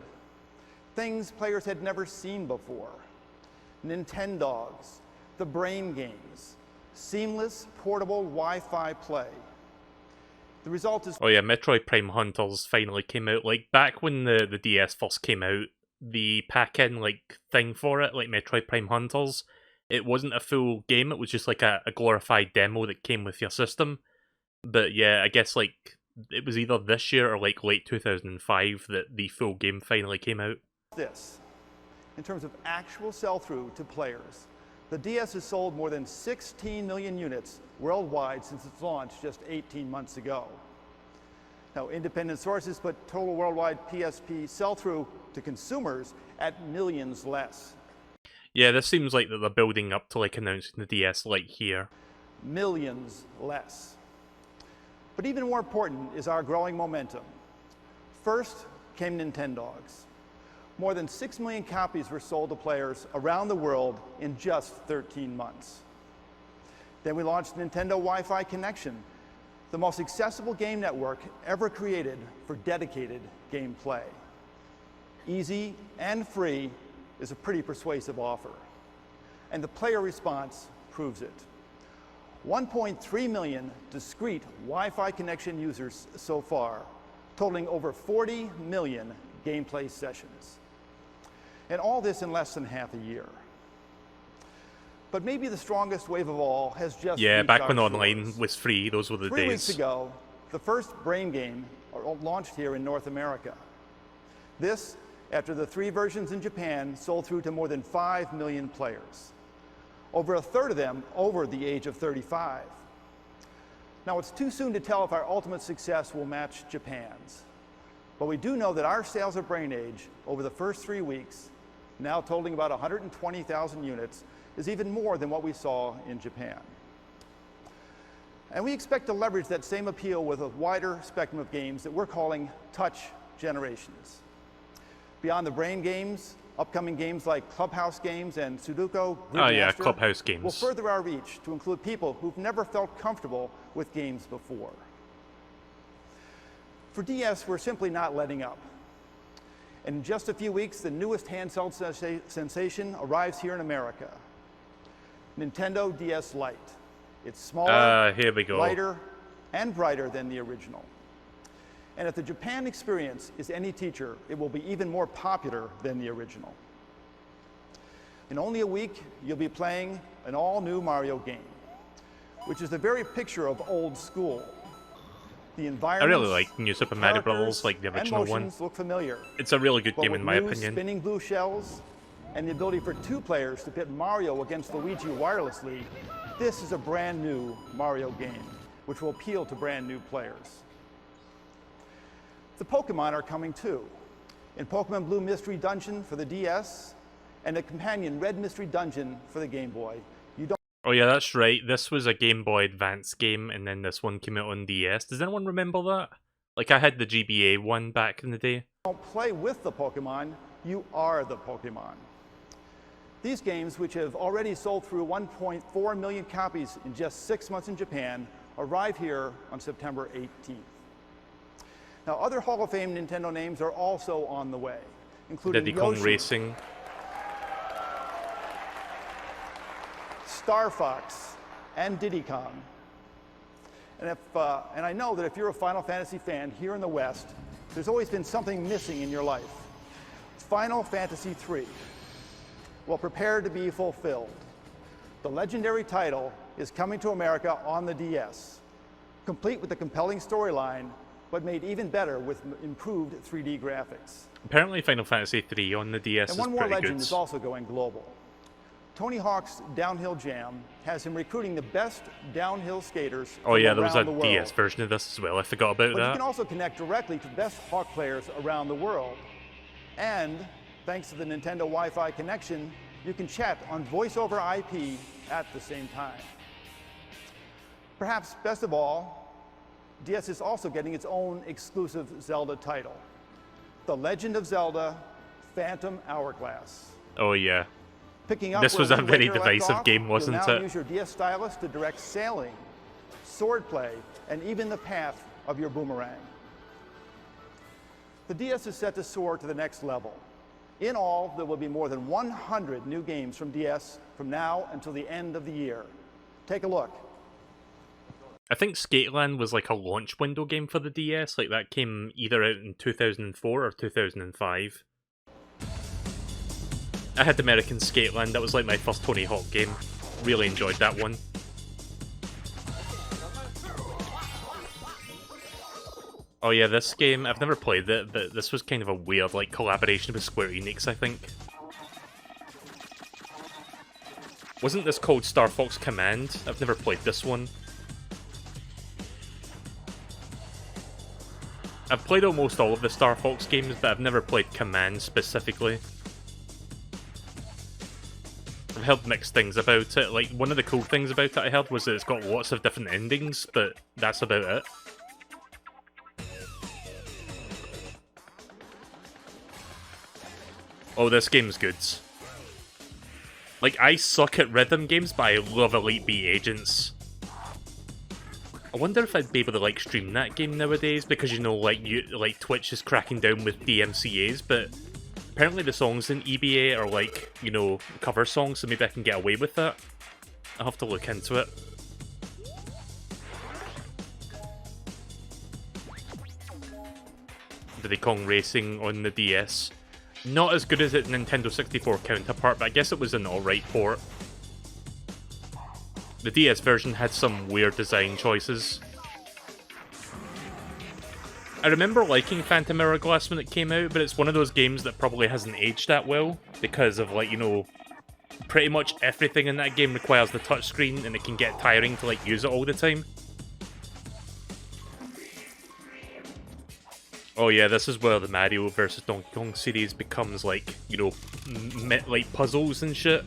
Things players had never seen before. Nintendogs, the brain games, seamless portable Wi-Fi play. The result is Oh yeah, Metroid Prime Hunters finally came out. Like back when the DS first came out, the pack-in like thing for it, like Metroid Prime Hunters, it wasn't a full game, it was just like a glorified demo that came with your system. But yeah, I guess like it was either this year or like late 2005 that the full game finally came out. this. In terms of actual sell-through to players, the DS has sold more than 16 million units worldwide since its launch just 18 months ago. Now, independent sources put total worldwide PSP sell-through to consumers at millions less. Yeah, this seems like that they're building up to like announcing the DS Lite here. Millions less. But even more important is our growing momentum. First came Nintendogs. More than 6 million copies were sold to players around the world in just 13 months. Then we launched Nintendo Wi-Fi Connection, the most accessible game network ever created for dedicated gameplay. Easy and free is a pretty persuasive offer. And the player response proves it. 1.3 million discrete Wi-Fi connection users so far, totaling over 40 million gameplay sessions. And all this in less than half a year. But maybe the strongest wave of all has just Yeah, reached back our when online shores. was free, those were the 3 weeks days. ago, the first brain game launched here in North America. This after the 3 versions in Japan sold through to more than 5 million players. Over a third of them over the age of 35. Now, it's too soon to tell if our ultimate success will match Japan's. But we do know that our sales of Brain Age over the first 3 weeks, now totaling about 120,000 units, is even more than what we saw in Japan. And we expect to leverage that same appeal with a wider spectrum of games that we're calling touch generations. Beyond the Brain games, upcoming games like Clubhouse games and Sudoku Oh yeah, Master Clubhouse games. will further our reach to include people who've never felt comfortable with games before. For DS, we're simply not letting up. In just a few weeks, the newest handheld sensation arrives here in America. Nintendo DS Lite. It's smaller, here we go. lighter, and brighter than the original. And if the Japan experience is any teacher, it will be even more popular than the original. In only a week, you'll be playing an all-new Mario game, which is the very picture of old school. The I environments, really like New Super Mario Bros. Like the original and one. motions look familiar. It's a really good But game with in my new opinion. spinning blue shells and the ability for 2 players to pit Mario against Luigi wirelessly, this is a brand new Mario game, which will appeal to brand new players. The Pokemon are coming too. In Pokemon Blue Mystery Dungeon for the DS, and a companion Red Mystery Dungeon for the Game Boy. You Oh yeah, that's right. This was a Game Boy Advance game, and then this one came out on DS. Does anyone remember that? Like, I had the GBA one back in the day. don't play with the Pokemon, you are the Pokemon. These games, which have already sold through 1.4 million copies in just 6 months in Japan, arrive here on September 18th. Now, other Hall of Fame Nintendo names are also on the way, including Diddy Kong Yoshi, Racing. Star Fox, and Diddy Kong. And I know that if you're a Final Fantasy fan here in the West, there's always been something missing in your life. Final Fantasy III. Well, prepare to be fulfilled. The legendary title is coming to America on the DS, complete with a compelling storyline, but made even better with improved 3D graphics. Apparently Final Fantasy III on the DS And is one more pretty legend good. is also going global. Tony Hawk's Downhill Jam has him recruiting the best downhill skaters Oh from yeah, there was a around the world. DS version of this as well. I forgot about But you that. can also connect directly to the best Hawk players around the world. And thanks to the Nintendo Wi-Fi connection, you can chat on voice over IP at the same time. Perhaps best of all, DS is also getting its own exclusive Zelda title, The Legend of Zelda Phantom Hourglass. Oh yeah. Picking up This where was a Wind very Waker left divisive off, game, wasn't you'll now it? use your DS stylus to direct sailing, swordplay, and even the path of your boomerang. The DS is set to soar to the next level. In all, there will be more than 100 new games from DS from now until the end of the year. Take a look. I think Skateland was like a launch window game for the DS. Like that came either out in 2004 or 2005. I had American Skateland. That was like my first Tony Hawk game. Really enjoyed that one. Oh yeah, this game, I've never played it, but this was kind of a weird like collaboration with Square Enix, I think. Wasn't this called Star Fox Command? I've never played this one. I've played almost all of the Star Fox games, but I've never played Command specifically. I've heard mixed things about it. Like, one of the cool things about it I heard was that it's got lots of different endings, but that's about it. Oh, this game's good. Like, I suck at rhythm games, but I love Elite Beat Agents. I wonder if I'd be able to, like, stream that game nowadays, because, you know, like Twitch is cracking down with DMCAs, but apparently the songs in EBA are, like, you know, cover songs, so maybe I can get away with that. I'll have to look into it. Diddy Kong Racing on the DS. Not as good as its Nintendo 64 counterpart, but I guess it was an alright port. The DS version had some weird design choices. I remember liking Phantom Hourglass when it came out, but it's one of those games that probably hasn't aged that well because of, like, you know, pretty much everything in that game requires the touchscreen and it can get tiring to, like, use it all the time. Oh yeah, this is where the Mario vs. Donkey Kong series becomes, like, you know, like puzzles and shit.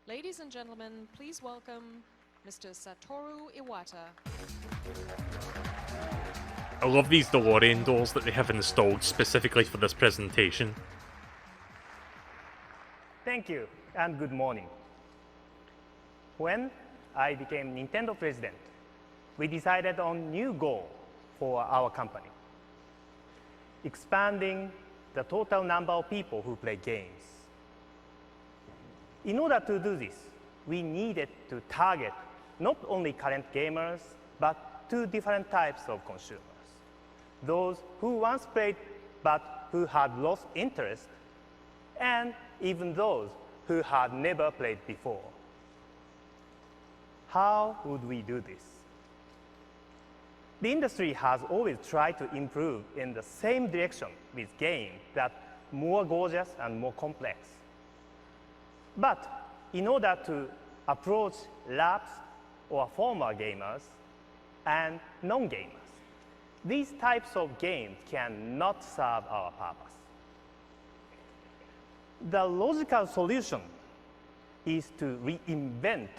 Ladies and gentlemen, please welcome Mr. Satoru Iwata. I love these DeLorean doors that they have installed specifically for this presentation. Thank you, and good morning. When I became Nintendo president, we decided on new goal for our company, expanding the total number of people who play games. In order to do this, we needed to target not only current gamers, but two different types of consumers. Those who once played but who had lost interest, and even those who had never played before. How would we do this? The industry has always tried to improve in the same direction with games that are more gorgeous and more complex. But in order to approach lapsed or former gamers and non-gamers, these types of games cannot serve our purpose. The logical solution is to reinvent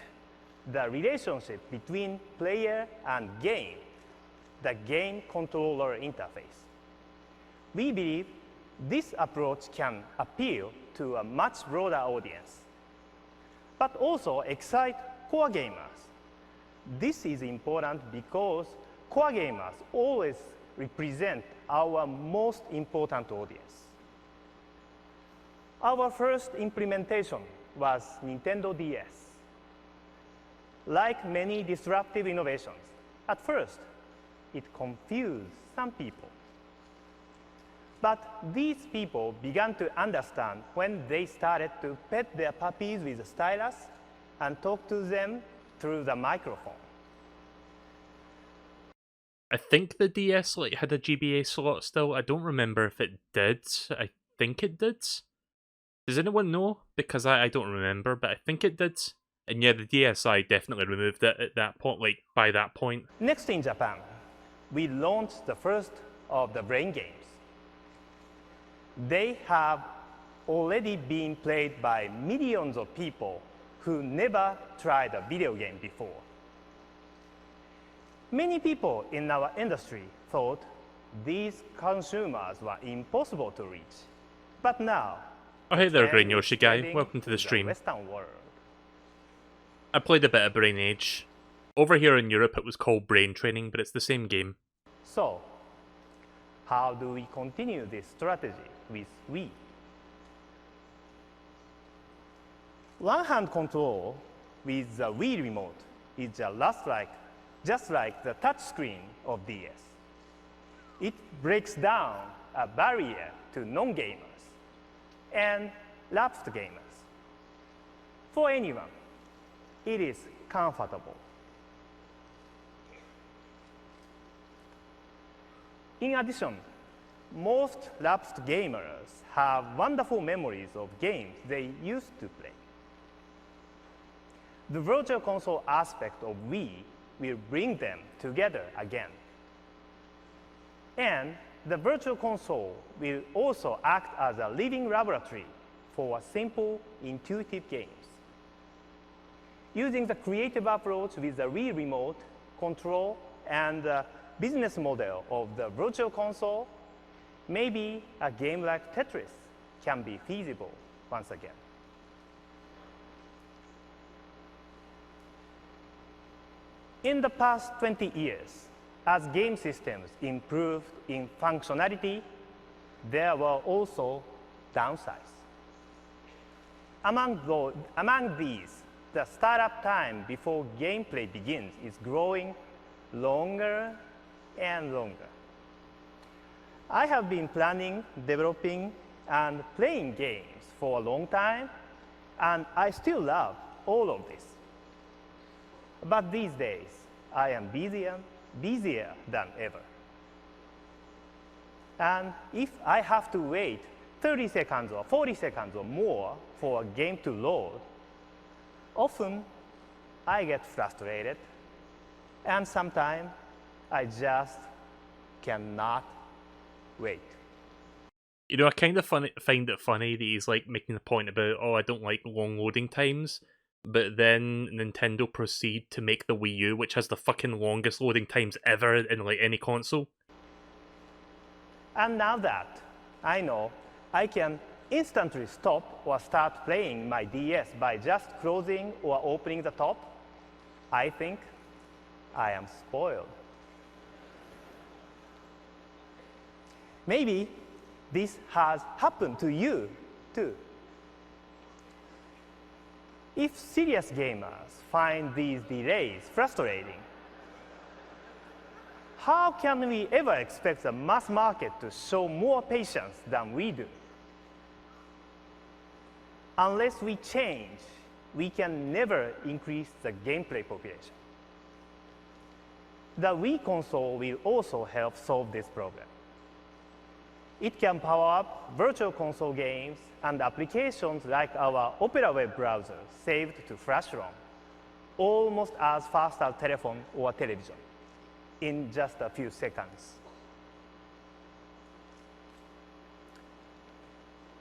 the relationship between player and game, the game controller interface. We believe this approach can appeal to a much broader audience, but also excite core gamers. This is important because core gamers always represent our most important audience. Our first implementation was Nintendo DS. Like many disruptive innovations, at first, it confused some people. But these people began to understand when they started to pet their puppies with a stylus and talk to them through the microphone. I think the DS like had a GBA slot still. I don't remember if it did. I think it did. Does anyone know? Because I don't remember, but I think it did. And yeah, the DSi definitely removed it at that point, like by that point. Next in Japan, we launched the first of the brain games. They have already been played by millions of people who never tried a video game before. Many people in our industry thought these consumers were impossible to reach. But now, Oh hey there, Brain and Yoshi guy. spreading Welcome to the stream. Western world. I played a bit of Brain Age. Over here in Europe it was called Brain Training, but it's the same game. So, how do we continue this strategy with Wii? One-hand control with the Wii remote is just like the touchscreen of DS. It breaks down a barrier to non-gamers and lapsed gamers. For anyone, it is comfortable. In addition, most lapsed gamers have wonderful memories of games they used to play. The virtual console aspect of Wii will bring them together again. And the virtual console will also act as a living laboratory for simple, intuitive games. Using the creative approach with the Wii remote, control, and the business model of the virtual console, maybe a game like Tetris can be feasible once again. In the past 20 years, as game systems improved in functionality, there were also downsides. Among these, the startup time before gameplay begins is growing longer and longer. I have been planning, developing, and playing games for a long time, and I still love all of this. But these days, I am busier than ever. And if I have to wait 30 seconds or 40 seconds or more for a game to load, often I get frustrated, and sometimes I just cannot wait. You know, I kind of find it funny that he's like making the point about, oh, I don't like long loading times, but then Nintendo proceed to make the Wii U, which has the fucking longest loading times ever in like any console. And now that I know I can instantly stop or start playing my DS by just closing or opening the top, I think I am spoiled. Maybe this has happened to you too. If serious gamers find these delays frustrating, how can we ever expect the mass market to show more patience than we do? Unless we change, we can never increase the gameplay population. The Wii console will also help solve this problem. It can power up virtual console games and applications like our Opera web browser saved to flash ROM, almost as fast as telephone or television, in just a few seconds.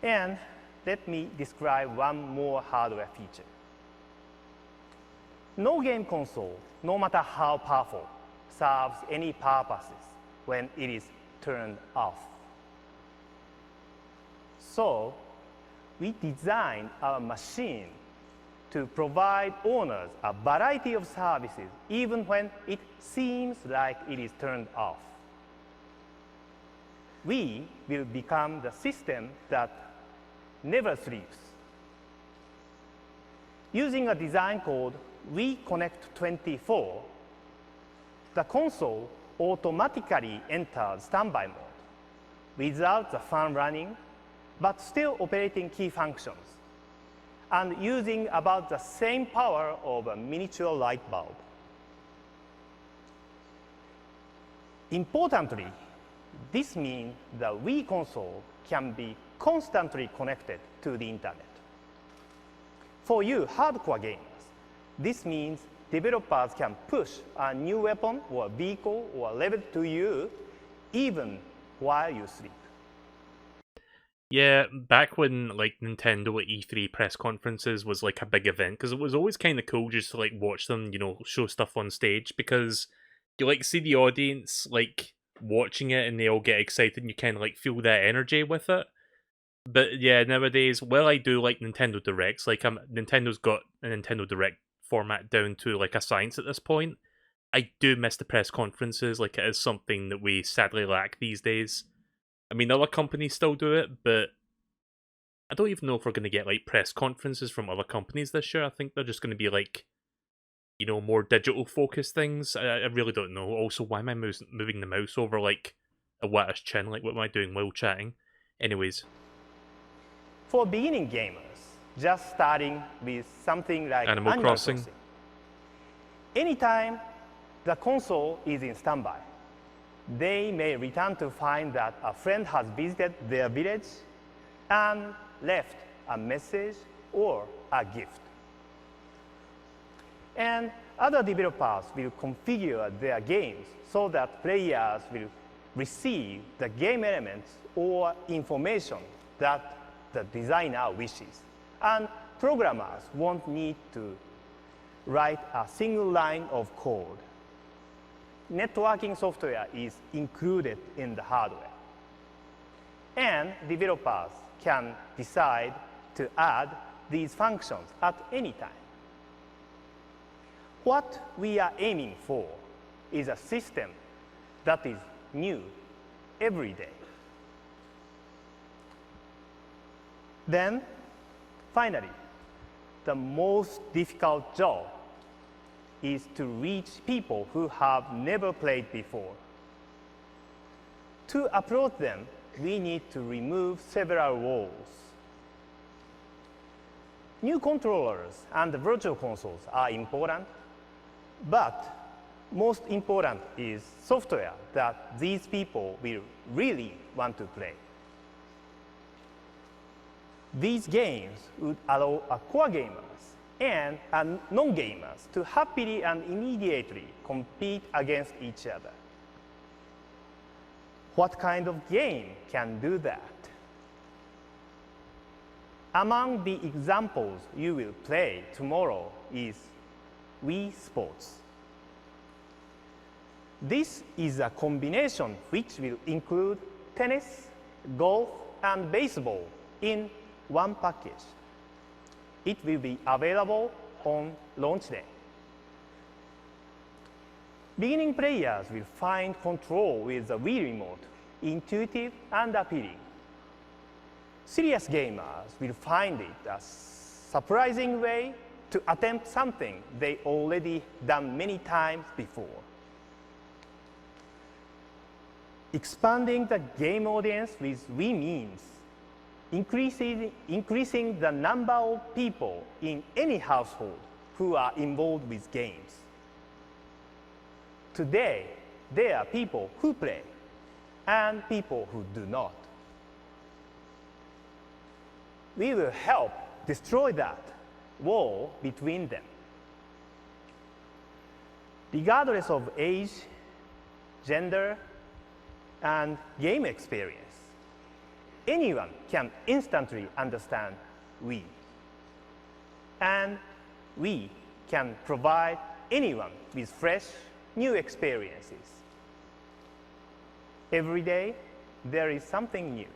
And let me describe one more hardware feature. No game console, no matter how powerful, serves any purposes when it is turned off. So, we designed our machine to provide owners a variety of services even when it seems like it is turned off. We will become the system that never sleeps. Using a design called WeConnect24, the console automatically enters standby mode without the fan running, but still operating key functions and using about the same power of a miniature light bulb. Importantly, this means the Wii console can be constantly connected to the internet. For you hardcore gamers, this means developers can push a new weapon or vehicle or level to you even while you sleep. Yeah, back when like Nintendo at E3 press conferences was like a big event, because it was always kind of cool just to like watch them, you know, show stuff on stage, because you like see the audience like watching it and they all get excited and you kind of like feel that energy with it. But yeah, nowadays, well, I do like Nintendo Directs. Like, Nintendo's got a Nintendo Direct format down to like a science at this point. I do miss the press conferences. Like, it is something that we sadly lack these days. I mean, other companies still do it, but I don't even know if we're going to get like press conferences from other companies this year. I think they're just going to be like, you know, more digital focused things. I really don't know. Also, why am I moving the mouse over like a Watta's chin? Like, what am I doing while chatting? Anyways. For beginning gamers, just starting with something like Animal Crossing. Anytime the console is in standby, they may return to find that a friend has visited their village and left a message or a gift. And other developers will configure their games so that players will receive the game elements or information that the designer wishes. And programmers won't need to write a single line of code. Networking software is included in the hardware. And developers can decide to add these functions at any time. What we are aiming for is a system that is new every day. Then, finally, the most difficult job, is to reach people who have never played before. To approach them, we need to remove several walls. New controllers and virtual consoles are important, but most important is software that these people will really want to play. These games would allow core gamers and non-gamers to happily and immediately compete against each other. What kind of game can do that? Among the examples you will play tomorrow is Wii Sports. This is a combination which will include tennis, golf, and baseball in one package. It will be available on launch day. Beginning players will find control with the Wii Remote intuitive and appealing. Serious gamers will find it a surprising way to attempt something they already done many times before. Expanding the game audience with Wii means increasing the number of people in any household who are involved with games. Today, there are people who play and people who do not. We will help destroy that wall between them. Regardless of age, gender, and game experience, anyone can instantly understand Wii. And we can provide anyone with fresh, new experiences. Every day, there is something new.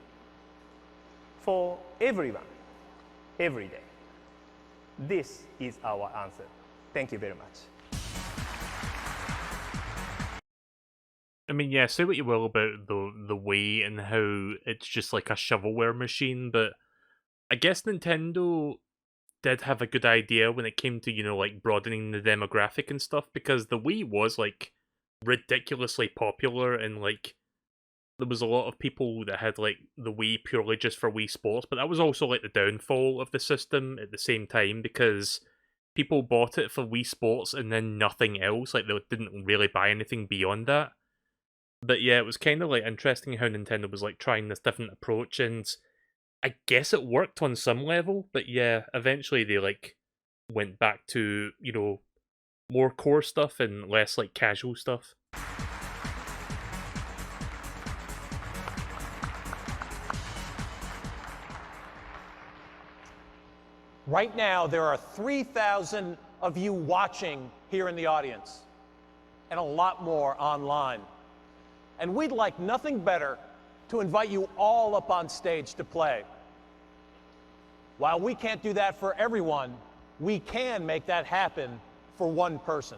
For everyone, every day. This is our answer. Thank you very much. I mean, yeah, say what you will about the Wii and how it's just like a shovelware machine, but I guess Nintendo did have a good idea when it came to, you know, like broadening the demographic and stuff, because the Wii was like ridiculously popular and like there was a lot of people that had like the Wii purely just for Wii Sports, but that was also like the downfall of the system at the same time, because people bought it for Wii Sports and then nothing else, like they didn't really buy anything beyond that. But yeah, it was kind of like interesting how Nintendo was like trying this different approach, and I guess it worked on some level, but yeah, eventually they like went back to, you know, more core stuff and less like casual stuff. Right now, there are 3,000 of you watching here in the audience, and a lot more online. And we'd like nothing better to invite you all up on stage to play. While we can't do that for everyone, we can make that happen for one person.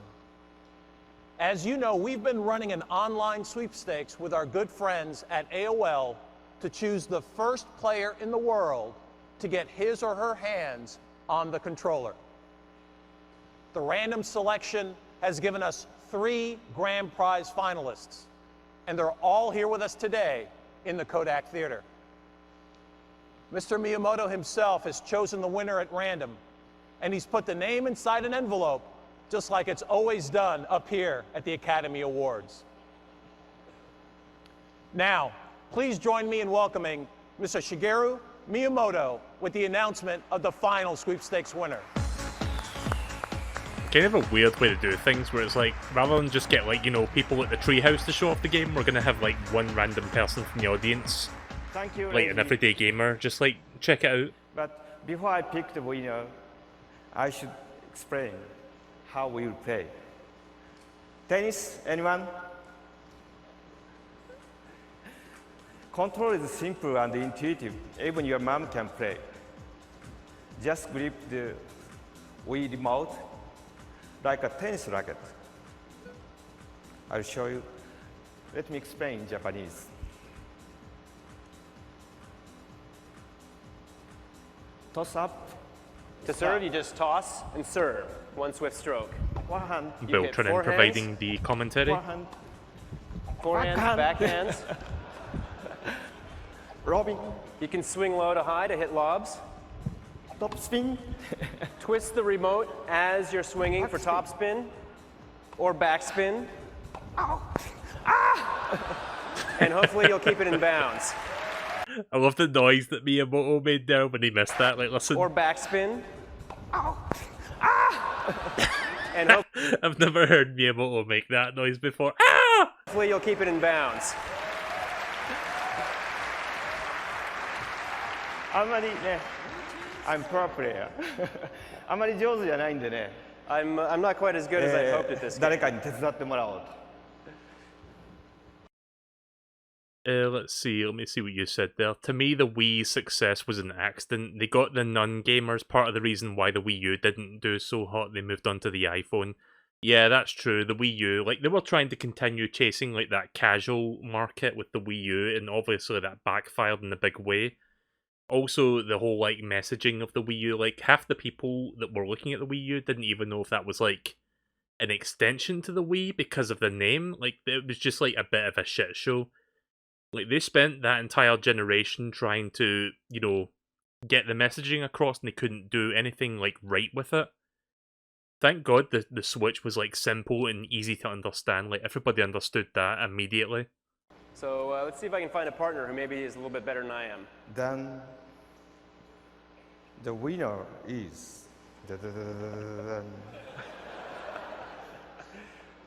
As you know, we've been running an online sweepstakes with our good friends at AOL to choose the first player in the world to get his or her hands on the controller. The random selection has given us 3 grand prize finalists, and they're all here with us today in the Kodak Theater. Mr. Miyamoto himself has chosen the winner at random, and he's put the name inside an envelope, just like it's always done up here at the Academy Awards. Now, please join me in welcoming Mr. Shigeru Miyamoto with the announcement of the final sweepstakes winner. Kind of a weird way to do things, where it's like, rather than just get like, you know, people at the treehouse to show off the game, we're gonna have like one random person from the audience, Thank you, like an everyday gamer, just like check it out. But before I pick the winner, I should explain how we will play. Tennis, anyone? Control is simple and intuitive. Even your mom can play. Just grip the Wii remote like a tennis racket. I'll show you. Let me explain in Japanese. Toss up. To serve, you just toss and serve. One swift stroke. Forehand. You hit Beltran in forehands. providing the commentary. Forehand. Forehands, backhands. Lobbing. You can swing low to high to hit lobs. Top spin. Twist the remote as you're swinging for topspin or backspin. And hopefully you'll keep it in bounds. I love the noise that Miyamoto made there when he missed that. Like, listen. Or backspin. And I've never heard Miyamoto make that noise before. Ah! hopefully you'll keep it in bounds. あんまりね、I'm pro player あんまり上手じゃないんでね、I'm not quite as good as I hoped at this game. 誰かに手伝ってもらおうと。Let's see. Let me see what you said there. To me, the Wii's success was an accident. They got the non-gamers. Part of the reason why the Wii U didn't do so hot, they moved on to the iPhone. Yeah, that's true. The Wii U, like, they were trying to continue chasing, like, that casual market with the Wii U, and obviously that backfired in a big way. Also, the whole, like, messaging of the Wii U, like, half the people that were looking at the Wii U didn't even know if that was, like, an extension to the Wii because of the name. Like, it was just, like, a bit of a shit show. Like, they spent that entire generation trying to, you know, get the messaging across, and they couldn't do anything, like, right with it. Thank God the Switch was, like, simple and easy to understand. Like, everybody understood that immediately. So let's see if I can find a partner who maybe is a little bit better than I am. Then the winner is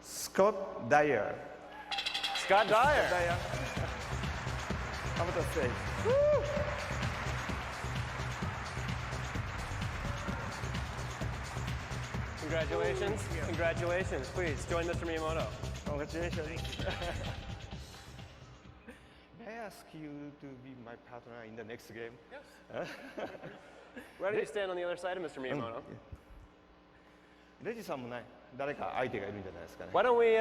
Scott Dyer. Scott Dyer. Come to the stage. Congratulations. Congratulations. Please join Mr. Miyamoto. Congratulations. May I ask you to be my partner in the next game? Yes. Why don't you stand on the other side of Mr. Miyamoto? レジさんもない。誰か相手がいるんじゃないですかね。 Why don't we,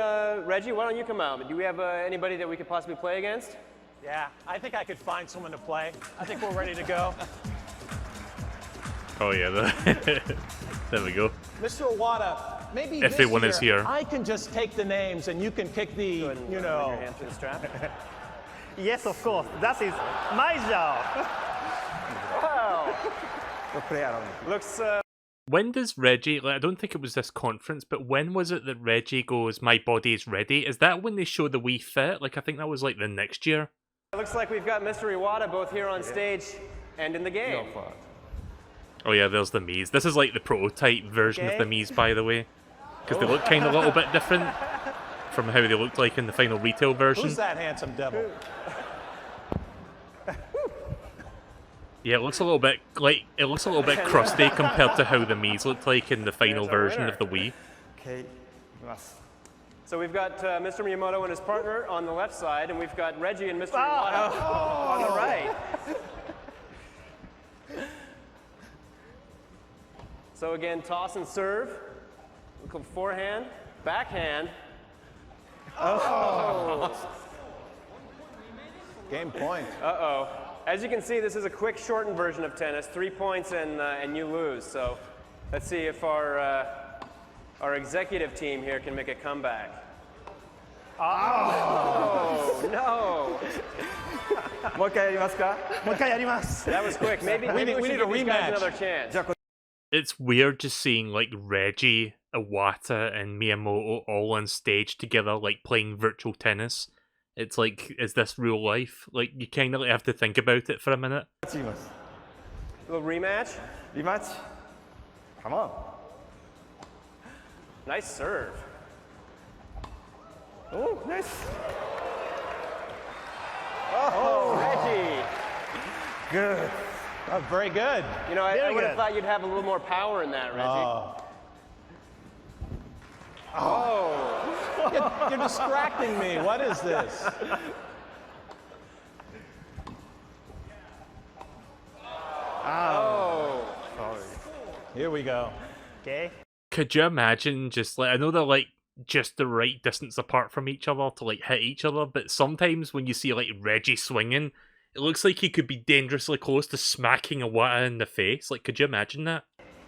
Reggie, why don't you come out? Do we have anybody that we could possibly play against? Yeah, I think I could find someone to play. I think we're ready to go. Oh yeah, there we go. Mr. Iwata, maybe Everyone this is year, here. I can just take the names and you can pick the, Go ahead and you run know. your hand through the strap. Yes, of course. That is my job. Wow. We'll play around. Looks, When does Reggie, like, I don't think it was this conference, but when was it that Reggie goes, my body is ready? Is that when they show the Wii Fit? Like, I think that was like the next year. looks like we've got Mr. Iwata both here on stage and in the game. Oh yeah, there's the Mii's. This is like the prototype version of the Mii's, by the way. Because they look kind of a little bit different from how they looked like in the final retail version. Who's that handsome devil? Yeah, it looks a little bit crusty compared to how the Mii's looked like in the final There's our version winner. of the Wii. Okay. いきます。 So we've got Mr. Miyamoto and his partner on the left side, and we've got Reggie and Mr. Iwata on the right. So again, toss and serve. Look at forehand, backhand. Game point. Uh-oh. As you can see, this is a quick, shortened version of tennis. 3 points and you lose. So let's see if our executive team here can make a comeback. Oh, no. もう一回やりますか？もう一回やります。 That was quick. Maybe we need should a give these guys rematch. another chance. It's weird just seeing like Reggie, Iwata, and Miyamoto all on stage together, like playing virtual tennis. It's like, is this real life? Like, you kind of have to think about it for a minute. チームです。 A little rematch. リマッチ。Come on. Nice serve. Oh, nice. Oh, Reggie. Good. Oh, very good. You know, I Very would have good. thought you'd have a little more power in that, Reggie. You're distracting me. What is this? Oh. Here we go. Okay. Could you imagine just like, I know they're like just the right distance apart from each other to like hit each other, but sometimes when you see like Reggie swinging, it looks like he could be dangerously close to smacking Iwata in the face. Like, could you imagine that?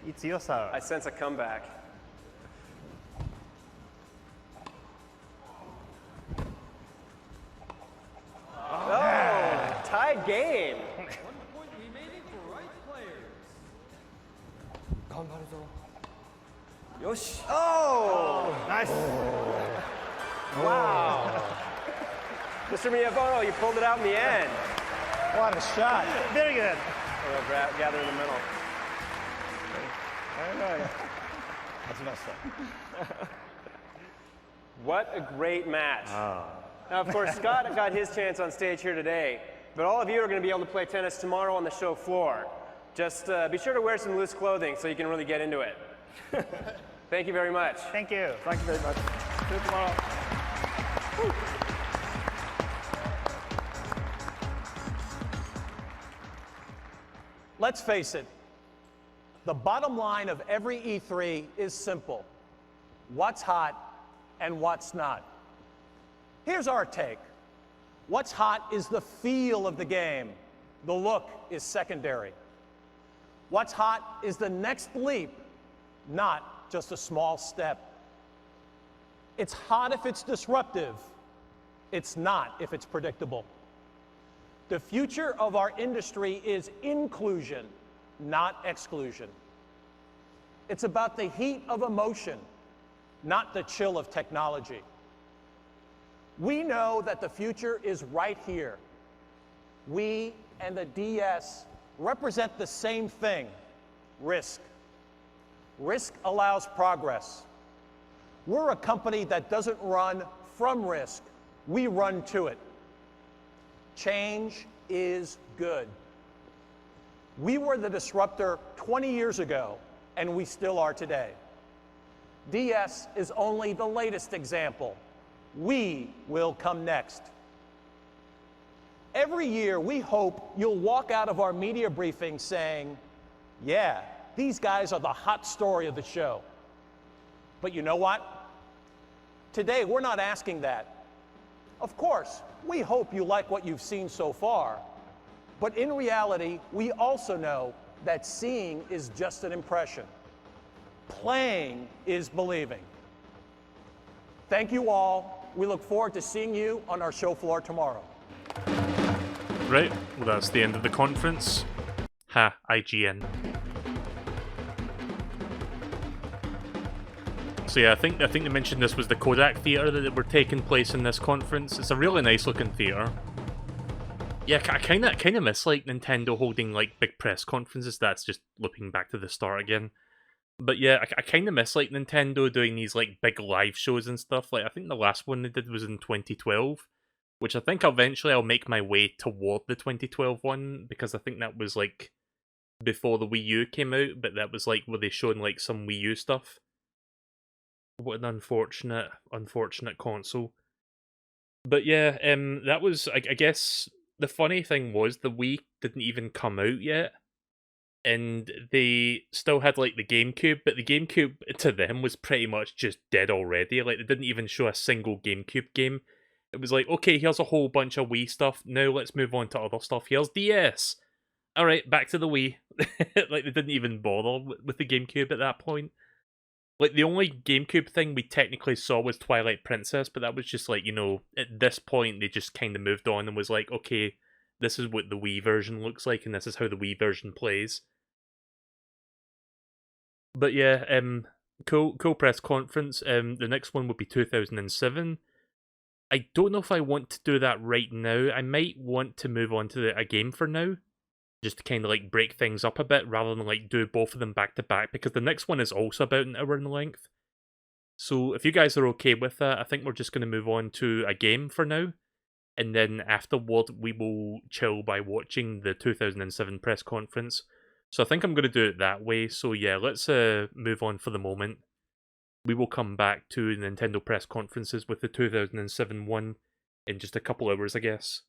It's your serve. I sense a comeback. game. Yoshi. Oh! Nice. Wow. Mr. Miyamoto, you pulled it out in the end. What a shot. Very good. We'll gather in the middle. What a great match. Now, of course, Scott got his chance on stage here today, but all of you are going to be able to play tennis tomorrow on the show floor. Just be sure to wear some loose clothing so you can really get into it. Thank you very much. Thank you. Thank you very much. See you tomorrow. Let's face it, the bottom line of every E3 is simple. What's hot and what's not. Here's our take. What's hot is the feel of the game. The look is secondary. What's hot is the next leap, not just a small step. It's hot if it's disruptive. It's not if it's predictable. The future of our industry is inclusion, not exclusion. It's about the heat of emotion, not the chill of technology. We know that the future is right here. We and the DS represent the same thing, risk. Risk allows progress. We're a company that doesn't run from risk, we run to it. Change is good. We were the disruptor 20 years ago, and we still are today. DS is only the latest example. We will come next. Every year, we hope you'll walk out of our media briefing saying, yeah, these guys are the hot story of the show. But you know what? Today, we're not asking that. Of course, we hope you like what you've seen so far. But in reality, we also know that seeing is just an impression. Playing is believing. Thank you all. We look forward to seeing you on our show floor tomorrow. Right, well that's the end of the conference. Ha, IGN. So yeah, I think they mentioned this was the Kodak Theatre that were taking place in this conference. It's a really nice looking theatre. Yeah, I kind of miss like Nintendo holding like big press conferences. That's just looping back to the start again. But yeah, I kind of miss like Nintendo doing these like big live shows and stuff. Like I think the last one they did was in 2012, which I think eventually I'll make my way toward the 2012 one, because I think that was like before the Wii U came out, but that was like where they showing like some Wii U stuff. What an unfortunate console. But yeah, that was, I guess, the funny thing was the Wii didn't even come out yet, and they still had like the GameCube, but the GameCube to them was pretty much just dead already. Like they didn't even show a single GameCube game. It was like, okay, here's a whole bunch of Wii stuff, now let's move on to other stuff. Here's DS. Alright, back to the Wii. Like they didn't even bother with the GameCube at that point. Like, the only GameCube thing we technically saw was Twilight Princess, but that was just like, you know, at this point, they just kind of moved on and was like, okay, this is what the Wii version looks like, and this is how the Wii version plays. But yeah, cool press conference. The next one would be 2007. I don't know if I want to do that right now. I might want to move on to a game for now, just to kind of like break things up a bit rather than like do both of them back to back, because the next one is also about an hour in length. So if you guys are okay with that, I think we're just going to move on to a game for now, and then afterward we will chill by watching the 2007 press conference. So I think I'm going to do it that way. So yeah, let's move on for the moment. We will come back to Nintendo press conferences with the 2007 one in just a couple hours, I guess.